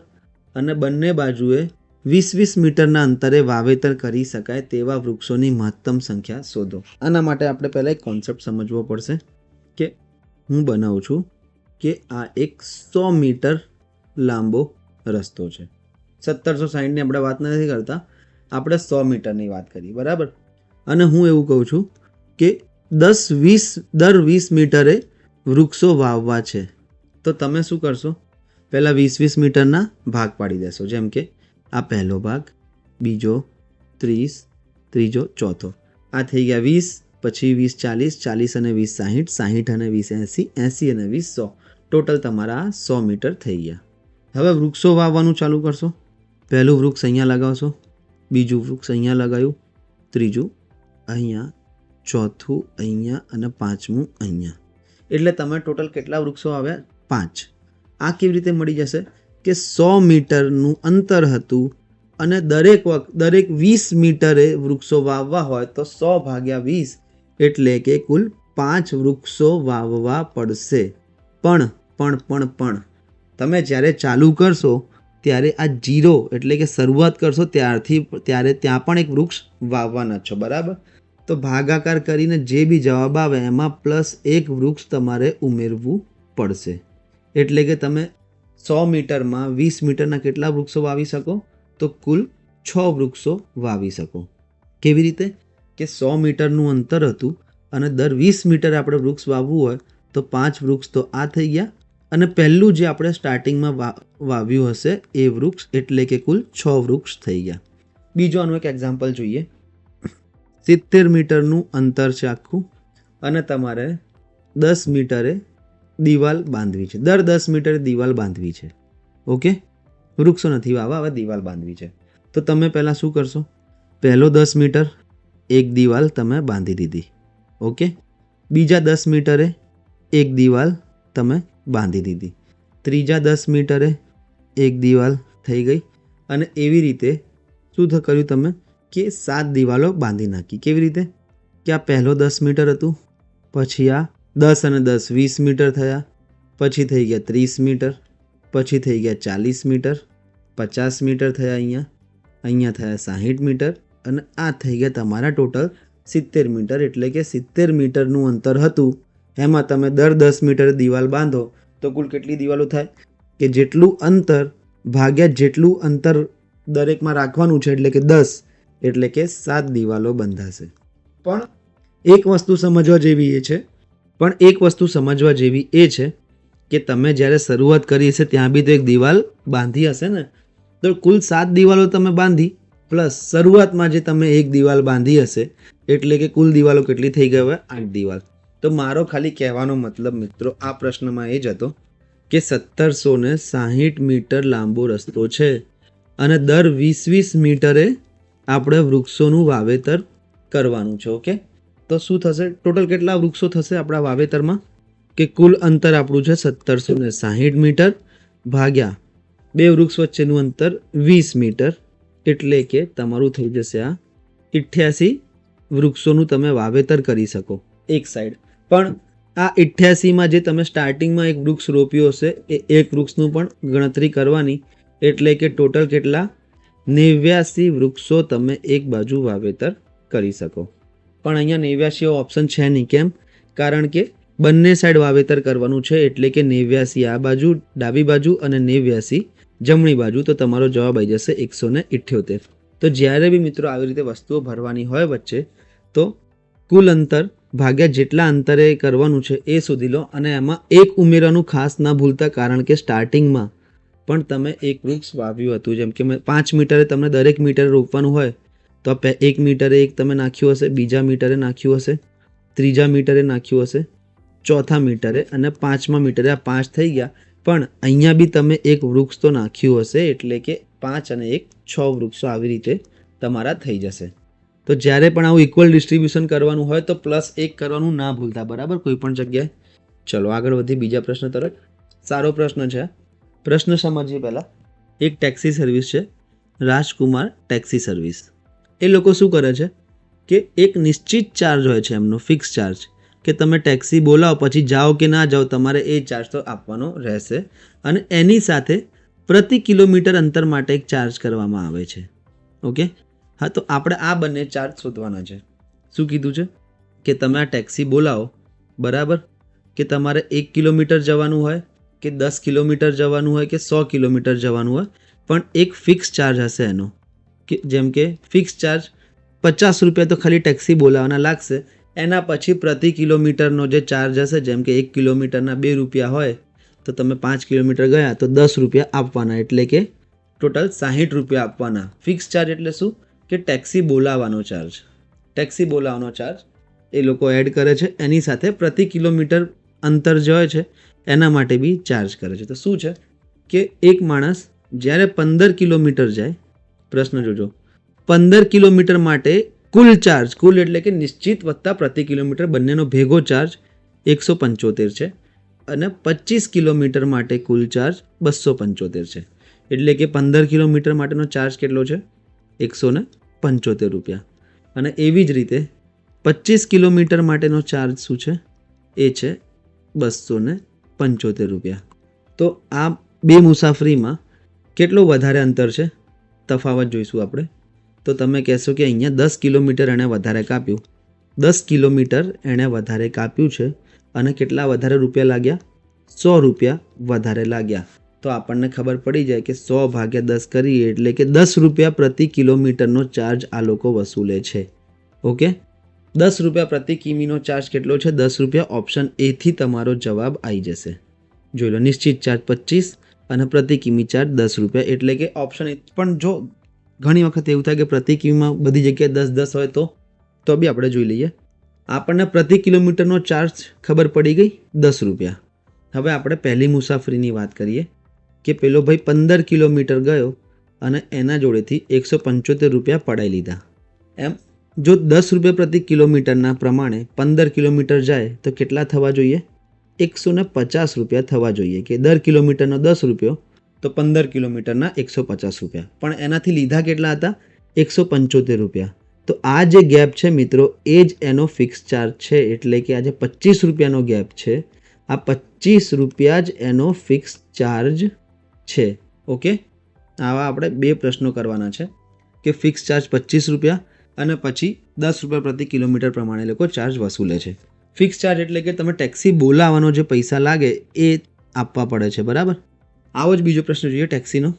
અને બંને બાજુએ 20-20 મીટરના અંતરે વાવેતર કરી શકાય તેવા વૃક્ષોની મહત્તમ સંખ્યા શોધો. આના માટે આપણે પહેલાં એક કોન્સેપ્ટ સમજવો પડશે કે હું બનાવું છું કે આ એક 100 મીટર લાંબો રસ્તો છે. 1760ની આપણે વાત નથી કરતા, આપણે 100 મીટરની વાત કરીએ, બરાબર. અને હું એવું કહું છું કે દર 20 મીટરે વૃક્ષો વાવવા છે. તો તમે શું કરશો? પહેલાં 20-20 મીટરના ભાગ પાડી દેશો. જેમ કે આ પહેલો ભાગ, બીજો 30, ત્રીજો, ચોથો. આ થઈ ગયા 20, પછી 20-40, 40 અને 20-60, 60 અને 20-80, 80 અને 20-100. ટોટલ તમારા 100 મીટર થઈ ગયા. હવે વૃક્ષો વાવવાનું ચાલુ કરશો. પહેલું વૃક્ષ અહીંયા લગાવશો, બીજું વૃક્ષ અહીંયા લગાવ્યું, ત્રીજું અહીંયા, ચોથું અહીંયા અને પાંચમું અહીંયા. એટલે તમે ટોટલ કેટલા વૃક્ષો આવ્યા? 5. આ કેવી રીતે મળી જશે કે 100 મીટરનું અંતર હતું અને દરેક 20 મીટરે વૃક્ષો વાવવા હોય તો 100/20 એટલે કે કુલ 5 વૃક્ષો વાવવા પડશે. પણ તમે જ્યારે ચાલુ કરશો ત્યારે આ 0 એટલે કે શરૂઆત કરશો ત્યારે ત્યાં પણ એક વૃક્ષ વાવવાના છો, બરાબર. તો ભાગાકાર કરીને જે બી જવાબ આવે એમાં +1 વૃક્ષ તમારે ઉમેરવું પડશે. એટલે કે તમે 100 મીટરમાં 20 મીટરના કેટલા વૃક્ષો વાવી શકો? તો કુલ 6 વૃક્ષો વાવી શકો. કેવી રીતે? કે 100 મીટરનું અંતર હતું અને દર 20 મીટર આપણે વૃક્ષ વાવવું હોય તો 5 વૃક્ષ તો આ થઈ ગયા, અને પહેલું જે આપણે સ્ટાર્ટિંગમાં વાવ્યું હશે એ વૃક્ષ એટલે કે કુલ 6 વૃક્ષ થઈ ગયા. બીજો આનું એક એક્ઝામ્પલ જોઈએ. 70 મીટરનું અંતર છે આખું અને તમારે 10 મીટરે દિવાલ બાંધવી છે. દર 10 મીટરે દિવાલ બાંધવી છે. ઓકે, વૃક્ષો નથી વાવવા, હવે દિવાલ બાંધવી છે. તો તમે પહેલાં શું કરશો? પહેલો 10 મીટર એક દિવાલ તમે બાંધી દીધી. ઓકે, બીજા 10 મીટરે એક દિવાલ તમે બાંધી દીધી, ત્રીજા 10 મીટરે એક દિવાલ થઈ ગઈ, અને એવી રીતે શું કર્યું તમે કે 7 દિવાલો બાંધી નાખી. કેવી રીતે? કે આ પહેલો 10 મીટર હતું, પછી આ 10 અને 10 20 મીટર થયા, પછી થઈ ગયા 30 મીટર, પછી થઈ ગયા 40 મીટર, 50 મીટર થયા, અહીંયા થયા 60 મીટર, અને આ થઈ ગયા તમારા ટોટલ 70 મીટર. એટલે કે 70 મીટરનું અંતર હતું એમાં તમે દર 10 મીટરે દિવાલ બાંધો તો કુલ કેટલી દિવાલો થાય? કે જેટલું અંતર ભાગ્યા જેટલું અંતર દરેકમાં રાખવાનું છે એટલે કે 10, એટલે કે 7 દિવાલો બંધાશે. પણ એક વસ્તુ સમજવા જેવી એ છે કે તમે જ્યારે શરૂઆત કરી હશે ત્યાં બી તો એક દિવાલ બાંધી હશે ને. તો કુલ 7 દિવાલો તમે બાંધી પ્લસ શરૂઆતમાં જે તમે એક દિવાલ બાંધી હશે એટલે કે કુલ દિવાલો કેટલી થઈ ગઈ? હવે 8 દિવાલ. તો મારો ખાલી કહેવાનો મતલબ મિત્રો આ પ્રશ્નમાં એ જ હતો કે 1760 મીટર લાંબો રસ્તો છે અને દર 20-20 મીટરે આપણે વૃક્ષોનું વાવેતર કરવાનું છે. ઓકે, તો શું થશે? ટોટલ કેટલા વૃક્ષો થશે આપણા વાવેતરમાં? કે કુલ અંતર આપણું છે 1760 મીટર ભાગ્યા 2 વૃક્ષ વચ્ચેનું અંતર 20 મીટર, એટલે કે તમારું થઈ જશે આ 88 વૃક્ષોનું તમે વાવેતર કરી શકો એક સાઈડ. પણ આ 88માં જે તમે સ્ટાર્ટિંગમાં એક વૃક્ષ રોપ્યું હશે એ એક વૃક્ષનું પણ ગણતરી કરવાની, એટલે કે ટોટલ કેટલા? 89 વૃક્ષો તમે એક બાજુ વાવેતર કરી શકો. પણ અહીંયા 89 ઓપ્શન છે નહીં. કેમ? કારણ કે બંને સાઈડ વાવેતર કરવાનું છે, એટલે કે 89 આ બાજુ ડાબી બાજુ અને 89 જમણી બાજુ. તો તમારો જવાબ આવી જશે 178. તો જ્યારે બી મિત્રો આવી રીતે વસ્તુઓ ભરવાની હોય વચ્ચે તો કુલ અંતર ભાગ્યા જેટલા અંતરે કરવાનું છે એ શોધી લો, અને એમાં એક ઉમેરવાનું ખાસ ના ભૂલતા, કારણ કે સ્ટાર્ટિંગમાં પણ તમે એક વૃક્ષ વાવ્યું હતું. જેમ કે 5 મીટરે તમને દરેક મીટરે રોપવાનું હોય તો 1 મીટરે એક તમે નાખ્યું હશે, બીજા મીટરે નાખ્યું હશે, ત્રીજા મીટરે નાખ્યું હશે, ચોથા મીટરે અને 5મા મીટરે. આ 5 થઈ ગયા. પણ અહીંયા બી તમે એક વૃક્ષ તો નાખ્યું હશે, એટલે કે 5 અને 1 6 વૃક્ષો આવી રીતે તમારા થઈ જશે. તો જ્યારે પણ આવું ઇક્વલ ડિસ્ટ્રીબ્યુશન કરવાનું હોય તો +1 કરવાનું ના ભૂલતા, બરાબર, કોઈ પણ જગ્યાએ. ચલો આગળ વધી બીજા પ્રશ્ન તરફ. સારો પ્રશ્ન છે. પ્રશ્ન સમજીએ પહેલાં. એક ટેક્સી સર્વિસ છે, રાજકુમાર ટેક્સી સર્વિસ. એ લોકો શું કરે છે કે એક નિશ્ચિત ચાર્જ હોય છે એમનો, ફિક્સ ચાર્જ, કે તમે ટેક્સી બોલાવો પછી જાઓ કે ના જાઓ તમારે એ ચાર્જ તો આપવાનો રહેશે. અને એની સાથે પ્રતિ કિલોમીટર અંતર માટે એક ચાર્જ કરવામાં આવે છે. ઓકે, હા, તો આપણે આ બંને ચાર્જ શોધવાના છે. શું કીધું છે કે તમે આ ટેક્સી બોલાવો, બરાબર, કે તમારે 1 કિલોમીટર જવાનું હોય કે 10 કિલોમીટર જવાનું હોય કે 100 કિલોમીટર જવાનું હોય, પણ એક ફિક્સ ચાર્જ હશે એનો, કે જેમ કે ફિક્સ ચાર્જ 50 રૂપિયા તો ખાલી ટેક્સી બોલાવવાના લાગશે. એના પછી પ્રતિ કિલોમીટરનો જે ચાર્જ હશે, જેમ કે 1 કિલોમીટરના 2 રૂપિયા હોય તો તમે 5 કિલોમીટર ગયા તો 10 રૂપિયા આપવાના, એટલે કે ટોટલ 60 રૂપિયા આપવાના. ફિક્સ ચાર્જ એટલે શું કે ટેક્સી બોલાવવાનો ચાર્જ. ટેક્સી બોલાવવાનો ચાર્જ એ લોકો એડ કરે છે, એની સાથે પ્રતિ કિલોમીટર અંતર જે હોય છે એના માટે બી ચાર્જ કરે છે. તો શું છે કે એક માણસ જ્યારે 15 કિલોમીટર જાય, પ્રશ્ન જોજો, 15 કિલોમીટર માટે કુલ ચાર્જ, કુલ એટલે કે નિશ્ચિત વત્તા પ્રતિ કિલોમીટર બંનેનો ભેગો ચાર્જ 175 છે, અને 25 કિલોમીટર માટે કુલ ચાર્જ 275 છે. એટલે કે 15 કિલોમીટર માટેનો ચાર્જ કેટલો છે? 175 રૂપિયા. અને એવી જ રીતે 25 કિલોમીટર માટેનો ચાર્જ શું છે? એ છે 275 રૂપિયા. તો આ બે મુસાફરીમાં કેટલો વધારે અંતર છે, તફાવત જોઈશું આપણે. તો તમે કહેશો કે અહીંયા 10 કિલોમીટર એણે વધારે કાપ્યું, 10 કિલોમીટર એણે વધારે કાપ્યું છે, અને કેટલા વધારે રૂપિયા લાગ્યા? 100 રૂપિયા વધારે લાગ્યા. તો આપણને ખબર પડી જાય કે 100 ભાગ્યા 10 કરીએ એટલે કે 10 રૂપિયા પ્રતિ કિલોમીટરનો ચાર્જ આ લોકો વસૂલે છે. ઓકે, 10 રૂપિયા પ્રતિ કિમીનો ચાર્જ કેટલો છે? 10 રૂપિયા. ઓપ્શન એથી તમારો જવાબ આવી જશે. જોઈ લો, નિશ્ચિત ચાર્જ 25 અને પ્રતિ કિમી ચાર્જ 10 રૂપિયા, એટલે કે ઓપ્શન એ. પણ જો ઘણી વખત એવું થાય કે પ્રતિ કિમીમાં બધી જગ્યાએ 10 હોય તો બી આપણે જોઈ લઈએ. આપણને પ્રતિ કિલોમીટરનો ચાર્જ ખબર પડી ગઈ 10 રૂપિયા. હવે આપણે પહેલી મુસાફરીની વાત કરીએ કે પેલો ભાઈ 15 કિલોમીટર ગયો અને એના જોડેથી 175 રૂપિયા પડાવી લીધા. એમ જો 10 રૂપિયા પ્રતિ કિલોમીટરના પ્રમાણે 15 કિલોમીટર જાય તો કેટલા થવા જોઈએ? 150 રૂપિયા થવા જોઈએ, કે દર કિલોમીટરનો 10 રૂપિયો તો 15 કિલોમીટરના 150 રૂપિયા. પણ એનાથી લીધા કેટલા હતા? 175 રૂપિયા. તો આ જે ગેપ છે મિત્રો, એ જ એનો ફિક્સ ચાર્જ છે. એટલે કે આ જે 25 રૂપિયાનો ગેપ છે, આ 25 રૂપિયા જ એનો ફિક્સ ચાર્જ છે. ઓકે, આવા આપણે બે પ્રશ્નો કરવાના છે કે ફિક્સ ચાર્જ 25 રૂપિયા અને પછી 10 રૂપિયા પ્રતિ કિલોમીટર પ્રમાણે લોકો ચાર્જ વસૂલે છે. ફિક્સ ચાર્જ એટલે કે તમે ટેક્સી બોલાવવાનો જે પૈસા લાગે એ આપવા પડે છે, બરાબર. આવો જ બીજો પ્રશ્ન જોઈએ ટેક્સીનો.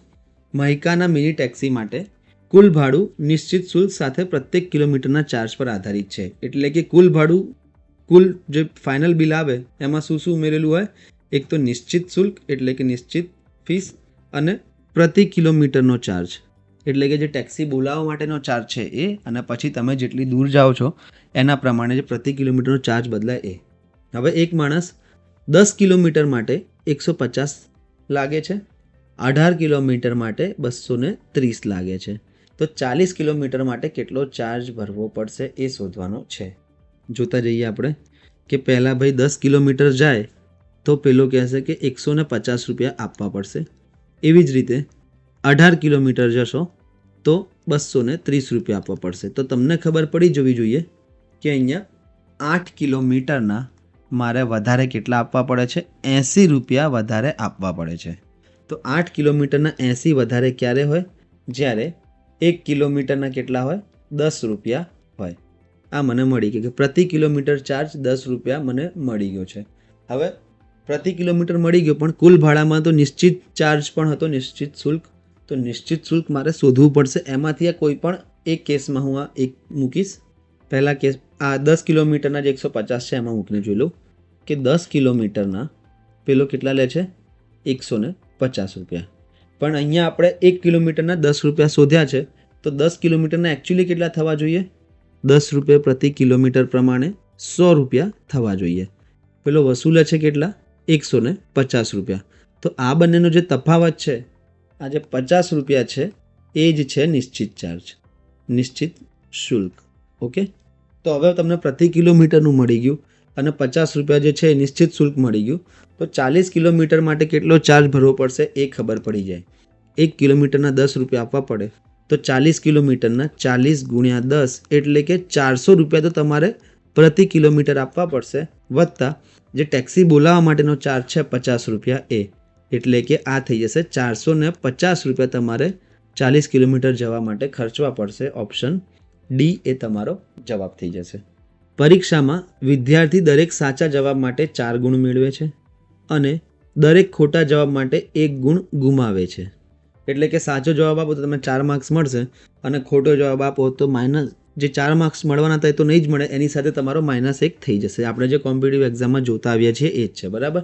મહિકાના મિની ટેક્સી માટે કુલ ભાડું નિશ્ચિત શુલ્ક સાથે પ્રત્યેક કિલોમીટરના ચાર્જ પર આધારિત છે. એટલે કે કુલ ભાડું, કુલ જે ફાઇનલ બિલ આવે એમાં શું શું ઉમેરેલું હોય? એક તો નિશ્ચિત શુલ્ક એટલે કે નિશ્ચિત ફીસ, અને પ્રતિ કિલોમીટરનો ચાર્જ એટલે કે જે ટેક્સી બોલાવવા માટેનો ચાર્જ છે એ, અને પછી તમે જેટલી દૂર જાઓ છો એના પ્રમાણે જે પ્રતિ કિલોમીટરનો ચાર્જ બદલાય એ. હવે એક માણસ 10 કિલોમીટર માટે 150 લાગે છે, 18 કિલોમીટર માટે 230 લાગે છે. તો 40 કિલોમીટર માટે કેટલો ચાર્જ ભરવો પડશે એ શોધવાનો છે. જોતા જઈએ આપણે કે પહેલાં ભાઈ 10 કિલોમીટર જાય તો પેલો કહેશે કે 150 રૂપિયા આપવા પડશે. એવી જ રીતે 18 કિલોમીટર જશો તો 230 રૂપિયા આપવા પડશે. તો તમને ખબર પડી જવી જોઈએ કે અહીંયા 8 કિલોમીટરના મારે વધારે કેટલા આપવા પડે છે? 80 રૂપિયા વધારે આપવા પડે છે. તો 8 કિલોમીટરના 80 વધારે ક્યારે હોય? જ્યારે 1 કિલોમીટરના કેટલા હોય? 10 રૂપિયા હોય. આ મને મળી ગયું કે પ્રતિ કિલોમીટર ચાર્જ 10 રૂપિયા મને મળી ગયો છે. હવે પ્રતિ કિલોમીટર મળી ગયો, પણ કુલ ભાડામાં તો નિશ્ચિત ચાર્જ પણ હતો, નિશ્ચિત શુલ્ક. તો નિશ્ચિત શુલ્ક મારે શોધવું પડશે. એમાંથી આ કોઈ પણ એક કેસમાં હું આ એક મૂકીશ. પહેલા કેસ આ 10 કિલોમીટરના જે 150 છે એમાં મૂકીને જોઈ લઉં કે 10 કિલોમીટરના પેલો કેટલા લે છે? 150 રૂપિયા. પણ અહીંયા આપણે 1 કિલોમીટરના 10 રૂપિયા શોધ્યા છે, તો 10 કિલોમીટરના એકચ્યુઅલી કેટલા થવા જોઈએ? 10 રૂપિયા પ્રતિ કિલોમીટર પ્રમાણે 100 રૂપિયા થવા જોઈએ. પેલો વસૂલે છે કેટલા? 150 રૂપિયા. તો આ બંનેનો જે તફાવત છે, આ જે 50 રૂપિયા છે, એ જ છે નિશ્ચિત ચાર્જ, નિશ્ચિત શુલ્ક. ઓકે, તો હવે તમને પ્રતિ કિલોમીટરનું મળી ગયું અને 50 રૂપિયા જે છે એ નિશ્ચિત શુલ્ક મળી ગયું. તો 40 કિલોમીટર માટે કેટલો ચાર્જ ભરવો પડશે એ ખબર પડી જાય. 1 કિલોમીટરના 10 રૂપિયા આપવા પડે, તો 40 કિલોમીટરના 40 ગુણ્યા 10 એટલે કે 400 રૂપિયા તો તમારે પ્રતિ કિલોમીટર આપવા પડશે, વત્તા જે ટેક્સી બોલાવવા માટેનો ચાર્જ છે 50 રૂપિયા એ, એટલે કે આ થઈ જશે 450 રૂપિયા તમારે 40 કિલોમીટર જવા માટે ખર્ચવા પડશે. ઓપ્શન ડી એ તમારો જવાબ થઈ જશે. પરીક્ષામાં વિદ્યાર્થી દરેક સાચા જવાબ માટે 4 ગુણ મેળવે છે અને દરેક ખોટા જવાબ માટે 1 ગુણ ગુમાવે છે. એટલે કે સાચો જવાબ આપો તો તમને 4 માર્ક્સ મળશે અને ખોટો જવાબ આપો તો માઇનસ જે 4 માર્ક્સ મળવાના હતા એ તો નહીં જ મળે, એની સાથે તમારો -1 થઈ જશે. આપણે જે કોમ્પિટિટિવ એક્ઝામમાં જોતા આવ્યા છીએ એ જ છે, બરાબર.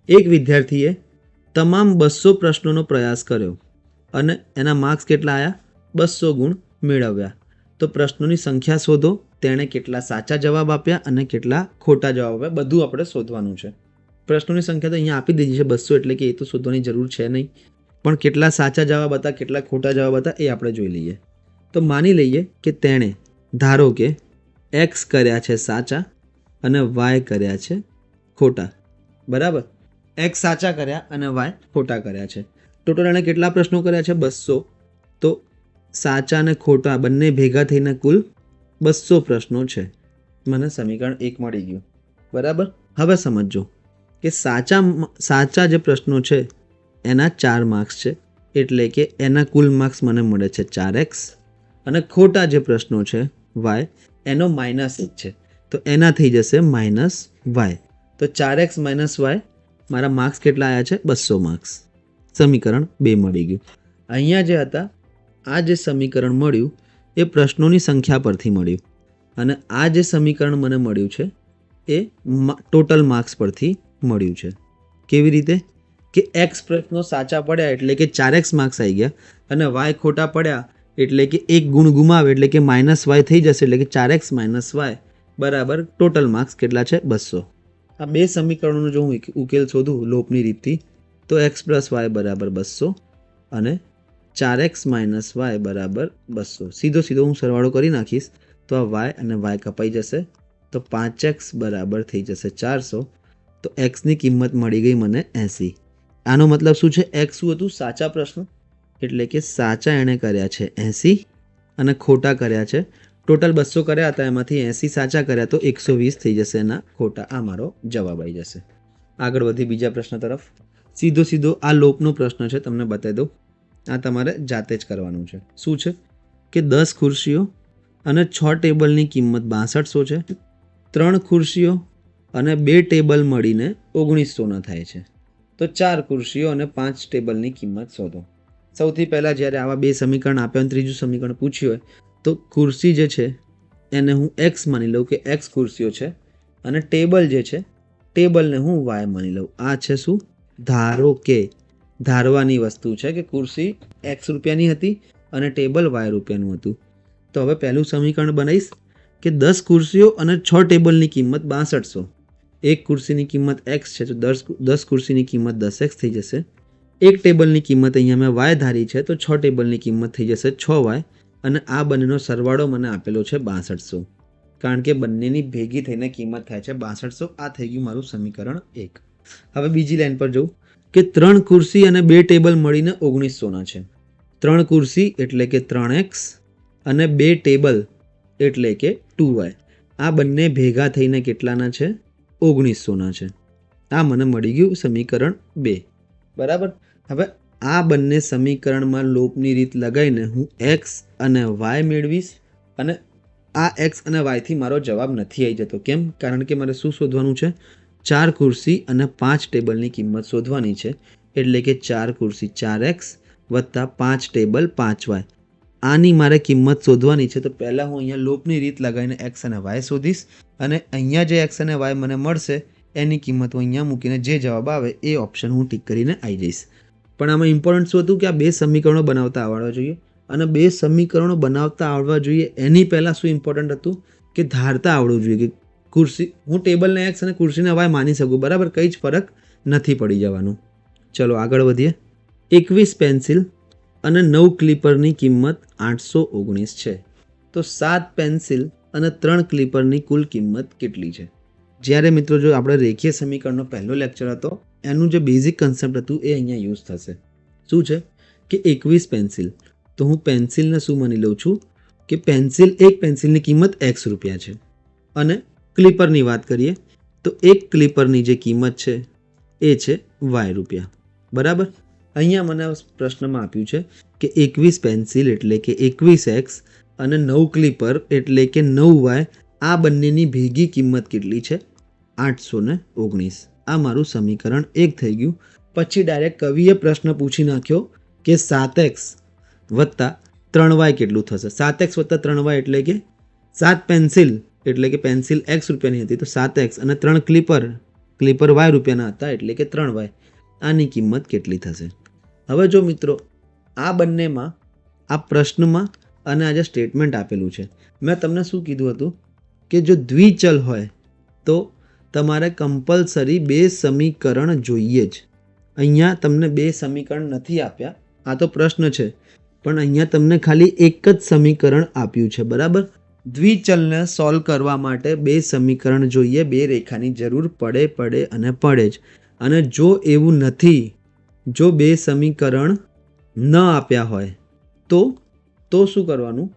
એક વિદ્યાર્થીએ તમામ 200 પ્રશ્નોનો પ્રયાસ કર્યો અને એના માર્ક્સ કેટલા આવ્યા? 200 ગુણ મેળવ્યા. તો પ્રશ્નોની સંખ્યા શોધો, તેણે કેટલા સાચા જવાબ આપ્યા અને કેટલા ખોટા જવાબ આપ્યા, બધું આપણે શોધવાનું છે. પ્રશ્નોની સંખ્યા તો અહીંયા આપી દીધી છે 200, એટલે કે એ તો શોધવાની જરૂર છે નહીં, પણ કેટલા સાચા જવાબ હતા કેટલા ખોટા જવાબ હતા એ આપણે જોઈ લઈએ. તો માની લઈએ કે તેણે ધારો કે એક્સ કર્યા છે સાચા અને વાય કર્યા છે ખોટા, બરાબર. એક્સ સાચા કર્યા અને વાય ખોટા કર્યા છે. ટોટલ એણે કેટલા પ્રશ્નો કર્યા છે? 200. તો સાચા અને ખોટા બંને ભેગા થઈને કુલ 200 પ્રશ્નો છે. મને સમીકરણ 1 મળી ગયું, બરાબર. હવે સમજો કે સાચા જે પ્રશ્નો છે એના 4 માર્ક્સ છે, એટલે કે એના કુલ માર્ક્સ મને મળે છે 4x, અને ખોટા જે પ્રશ્નો છે y એનો -1 છે, તો એના થઈ જશે -y. તો 4x - y મારા માર્ક્સ કેટલા આવ્યા છે? 200 માર્ક્સ. સમીકરણ 2 મળી ગયું. અહીંયા જે હતા આ જે સમીકરણ મળ્યું એ પ્રશ્નોની સંખ્યા પરથી મળ્યું, અને આ જે સમીકરણ મને મળ્યું છે એ ટોટલ માર્ક્સ પરથી મળ્યું છે. કેવી રીતે? કે એક્સ પ્રશ્નો સાચા પડ્યા એટલે કે 4x માર્ક્સ આવી ગયા, અને વાય ખોટા પડ્યા એટલે કે 1 ગુણ ગુમાવે એટલે કે -y થઈ જશે, એટલે કે 4x - y બરાબર ટોટલ માર્ક્સ કેટલા છે? 200. આ બે સમીકરણોનો જો હું ઉકેલ શોધું લોપની રીતથી તો x + y બરાબર 200 અને 4x - y બરાબર 200. સીધો હું સરવાળો કરી નાખીશ તો આ y અને y કપાઈ જશે, તો 5x બરાબર થઈ જશે 400. તો xની કિંમત મળી ગઈ મને 80. આનો મતલબ શું છે? x શું હતું? સાચા પ્રશ્નો, એટલે કે સાચા એણે કર્યા છે 80 અને ખોટા કર્યા છે ટોટલ 200 કર્યા હતા, એમાંથી 80 સાચા કર્યા તો 120 થઈ જશે એના ખોટા. આ મારો જવાબ આવી જશે. આગળ વધી બીજા પ્રશ્ન તરફ. સીધો આ લોપનો પ્રશ્ન છે, તમને બતાવી દઉં. આ તમારે જાતે જ કરવાનું છે. શું છે કે 10 ખુરશીઓ અને 6 ટેબલની કિંમત 6200 છે. 3 ખુરશીઓ અને 2 ટેબલ મળીને 1900 થાય છે. તો 4 ખુરશીઓ અને 5 ટેબલની કિંમત શોધો. સૌથી પહેલાં જ્યારે આવા બે સમીકરણ આપ્યા અને ત્રીજું સમીકરણ પૂછ્યું હોય તો ખુરશી જે છે એને હું x માની લઉં કે x ખુરશીઓ છે, અને ટેબલ જે છે ટેબલને હું y માની લઉં. આ છે શું? ધારો કે ધારવાની વસ્તુ છે કે ખુરશી x રૂપિયાની હતી અને ટેબલ y રૂપિયાનું હતું. તો હવે પહેલું સમીકરણ બનાવીશ કે 10 ખુરશીઓ અને 6 ટેબલની કિંમત 6200. એક ખુરશીની કિંમત x છે તો 10 ખુરશીની કિંમત 10x થઈ જશે. એક ટેબલની કિંમત અહીંયા મેં y ધારી છે તો 6 ટેબલની કિંમત થઈ જશે 6y, અને આ બંનેનો સરવાળો મને આપેલો છે 6200, કારણ કે બંનેની ભેગી થઈને કિંમત થાય છે 6200. આ થઈ ગયું મારું સમીકરણ 1. હવે બીજી લાઈન પર જવું કે 3 ખુરશી અને 2 ટેબલ મળીને 1900 છે. 3 ખુરશી એટલે કે 3x અને 2 ટેબલ એટલે કે 2y. આ બંને ભેગા થઈને કેટલાના છે? 1900 છે. આ મને મળી ગયું સમીકરણ 2, બરાબર. હવે આ બંને સમીકરણમાં લોપની રીત લગાવીને હું x અને y મેળવીશ, અને આ x અને y થી મારો જવાબ નથી આવી જતો. કેમ? કારણ કે મારે શું શોધવાનું છે? 4 ખુરશી અને 5 ટેબલની કિંમત શોધવાની છે, એટલે કે 4 ખુરશી 4x વત્તા 5 ટેબલ 5y. આની મારે કિંમત શોધવાની છે. તો પહેલાં હું અહીંયા લોપની રીત લગાવીને x અને y શોધીશ, અને અહીંયા જે x અને y મને મળશે એની કિંમત હું અહીંયા મૂકીને જે જવાબ આવે એ ઓપ્શન હું ટીક કરીને આવી જઈશ. પણ આમાં ઇમ્પોર્ટન્ટ શું હતું કે આ બે સમીકરણો બનાવતા આવડવા જોઈએ, અને બે સમીકરણો બનાવતા આવડવા જોઈએ એની પહેલાં શું ઇમ્પોર્ટન્ટ હતું કે ધારતા આવડવું જોઈએ કે ખુરશી હું ટેબલને x અને ખુરશીને y માની શકું, બરાબર. કંઈ જ ફરક નથી પડી જવાનું. ચલો આગળ વધીએ. 21 પેન્સિલ અને 9 ક્લિપરની કિંમત 819 છે. તો 7 પેન્સિલ અને 3 ક્લિપરની કુલ કિંમત કેટલી છે. જ્યારે મિત્રો જો આપણે રેખીય સમીકરણનો પહેલો લેક્ચર હતો એનું જે બેઝિક કન્સેપ્ટ હતું એ અહીંયા યુઝ થશે. શું છે કે 21 પેન્સિલ, તો હું પેન્સિલને શું માની લઉં છું કે એક પેન્સિલની કિંમત x રૂપિયા છે અને ક્લિપરની વાત કરીએ તો એક ક્લિપરની જે કિંમત છે એ છે y રૂપિયા. બરાબર. અહીંયા મને પ્રશ્નમાં આપ્યું છે કે 21 પેન્સિલ એટલે કે 21x અને 9 ક્લિપર એટલે કે 9y, આ બંનેની ભેગી કિંમત કેટલી છે? 819. આ મારું સમીકરણ 1 થઈ ગયું. પછી ડાયરેક્ટ કવિએ પ્રશ્ન પૂછી નાખ્યો કે 7x વત્તા 3y કેટલું થશે. 7x વત્તા 3y એટલે કે 7 પેન્સિલ એટલે કે પેન્સિલ x રૂપિયાની હતી તો 7x અને 3 ક્લિપર y રૂપિયાના હતા એટલે કે 3y. આની કિંમત કેટલી થશે? હવે જો મિત્રો આ બંનેમાં આ પ્રશ્નમાં અને આ જે સ્ટેટમેન્ટ આપેલું છે, મેં તમને શું કીધું હતું કે જો દ્વિચલ હોય તો તમારે કમ્પલસરી 2 સમીકરણ જોઈએ જ. અહીંયા તમને 2 સમીકરણ નથી આપ્યા, આ તો પ્રશ્ન છે, પણ અહીંયા તમને ખાલી એક જ સમીકરણ આપ્યું છે. બરાબર. દ્વિચલને સોલ્વ કરવા માટે 2 સમીકરણ જોઈએ, 2 રેખાની જરૂર પડે જ. અને જો એવું નથી, જો 2 સમીકરણ ન આપ્યા હોય તો શું કરવાનું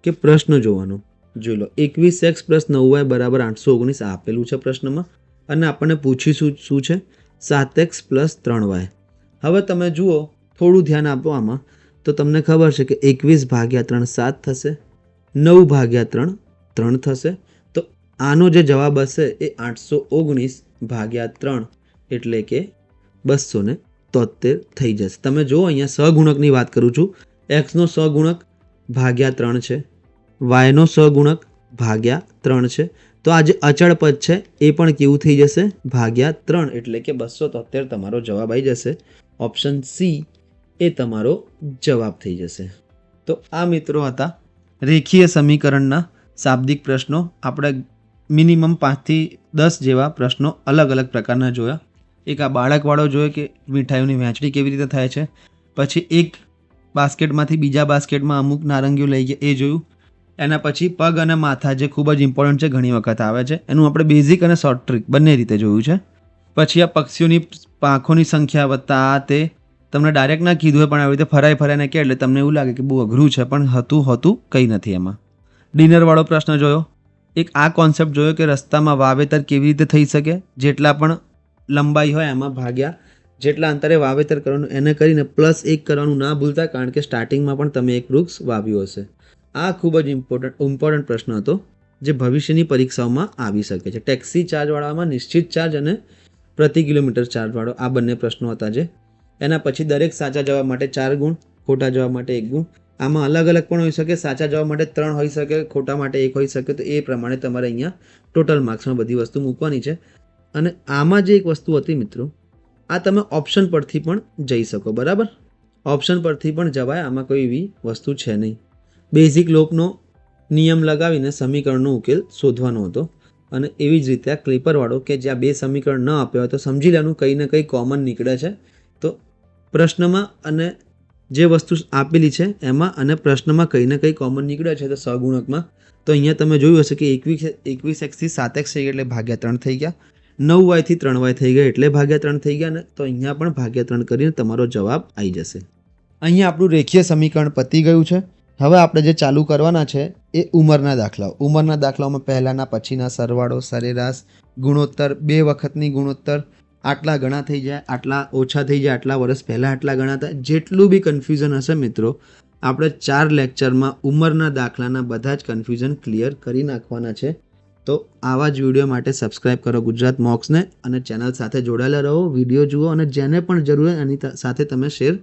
કે પ્રશ્ન જોવાનો. જોઈ લો 21x + 9y = 819 આપેલું છે પ્રશ્નમાં અને આપણને પૂછ્યું શું છે 7x + 3y. હવે તમે જુઓ, થોડું ધ્યાન આપો આમાં તો તમને ખબર છે કે 21/3 7 થશે, 9/3 3 થશે. તો આનો જે જવાબ હશે એ 819/3 એટલે કે 273 થઈ જશે. તમે જુઓ અહીંયા સહગુણકની વાત કરું છું. x નો સહગુણક /3 છે, y નો સહગુણક /3 છે. તો આ જે અચળ પદ છે એ પણ કેવું થઈ જશે? /3 એટલે કે 273 તમારો જવાબ આવી જશે. ઓપ્શન સી એ તમારો જવાબ થઈ જશે. તો આ મિત્રો હતા રેખીય સમીકરણના શાબ્દિક પ્રશ્નો. આપણે મિનિમમ 5 થી 10 જેવા પ્રશ્નો અલગ અલગ પ્રકારના જોયા. એક આ બાળકવાળો જોયો કે મીઠાઈઓની વહેંચણી કેવી રીતે થાય છે. પછી એક બાસ્કેટમાંથી બીજા બાસ્કેટમાં અમુક નારંગીઓ લઈ ગયા એ જોયું. એના પછી પગ અને માથા જે ખૂબ જ ઇમ્પોર્ટન્ટ છે, ઘણી વખત આવે છે, એનું આપણે બેઝિક અને શોર્ટ ટ્રીક બંને રીતે જોયું છે. પછી આ પક્ષીઓની પાંખોની સંખ્યા વત્તા આ તે તમને ડાયરેક્ટ ના કીધું હોય પણ આવી રીતે ફરાઈને કહે એટલે તમને એવું લાગે કે બહુ અઘરું છે, પણ હોતું કંઈ નથી એમાં. ડિનરવાળો પ્રશ્ન જોયો. એક આ કોન્સેપ્ટ જોયો કે રસ્તામાં વાવેતર કેવી રીતે થઈ શકે. જેટલા પણ લંબાઈ હોય એમાં ભાગ્યા જેટલા અંતરે વાવેતર કરવાનું એને કરીને +1 કરવાનું ના ભૂલતા, કારણ કે સ્ટાર્ટિંગમાં પણ તમે એક વૃક્ષ વાવ્યું હશે. આ ખૂબ જ ઇમ્પોર્ટન્ટ પ્રશ્ન હતો જે ભવિષ્યની પરીક્ષાઓમાં આવી શકે છે. ટેક્સી ચાર્જવાળામાં નિશ્ચિત ચાર્જ અને પ્રતિ કિલોમીટર ચાર્જવાળો આ બંને પ્રશ્નો હતા જે. એના પછી દરેક સાચા જવાબ માટે 4 ગુણ, ખોટા જવાબ માટે 1 ગુણ. આમાં અલગ અલગ પણ હોઈ શકે. સાચા જવાબ માટે 3 હોઈ શકે, ખોટા માટે 1 હોઈ શકે. તો એ પ્રમાણે તમારે અહીંયા ટોટલ માર્ક્સમાં બધી વસ્તુ મૂકવાની છે. અને આમાં જે એક વસ્તુ હતી મિત્રો, આ તમે ઓપ્શન પરથી પણ જઈ શકો. બરાબર. ઓપ્શન પરથી પણ જવાય, આમાં કોઈ એવી વસ્તુ છે નહીં. બેઝિક લોપનો નિયમ લગાવીને સમીકરણનો ઉકેલ શોધવાનો હતો. અને એવી જ રીતે આ ક્લિપરવાળો કે જ્યાં 2 સમીકરણ ન આપ્યા હોય તો સમજી લેવાનું કંઈ ને કંઈ કોમન નીકળે છે. તો પ્રશ્નમાં અને જે વસ્તુ આપેલી છે એમાં અને પ્રશ્નમાં કંઈ ને કંઈ કોમન નીકળે છે. તો સહગુણકમાં તો અહીંયા તમે જોયું હશે કે 21x થી 7x થઈ ગયા એટલે /3 થઈ ગયા, 9y થી 3y થઈ ગયા એટલે /3 થઈ ગયા. ને તો અહીંયા પણ /3 કરીને તમારો જવાબ આવી જશે. અહીંયા આપણું રેખીય સમીકરણ પતી ગયું છે. હવે આપણે જે ચાલુ કરવાના છે એ ઉંમરના દાખલાઓ. ઉંમરના દાખલાઓમાં પહેલાંના પછીના સરવાળો, સરેરાશ, ગુણોત્તર, 2 વખતની ગુણોત્તર, આટલા ગણા થઈ જાય, આટલા ઓછા થઈ જાય, આટલા વર્ષ પહેલાં આટલા ગણા થાય. જેટલું બી કન્ફ્યુઝન હશે મિત્રો, આપણે 4 લેક્ચરમાં ઉંમરના દાખલાના બધા જ કન્ફ્યુઝન ક્લિયર કરી નાખવાના છે. તો આવા જ વિડીયો માટે સબસ્ક્રાઈબ કરો ગુજરાત મોક્સને અને ચેનલ સાથે જોડાયેલા રહો. વિડીયો જુઓ અને જેને પણ જરૂર હોય એની સાથે તમે શેર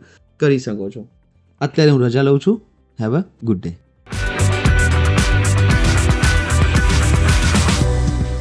કરી શકો છો. અત્યારે હું રજા લઉં છું. Have a good day.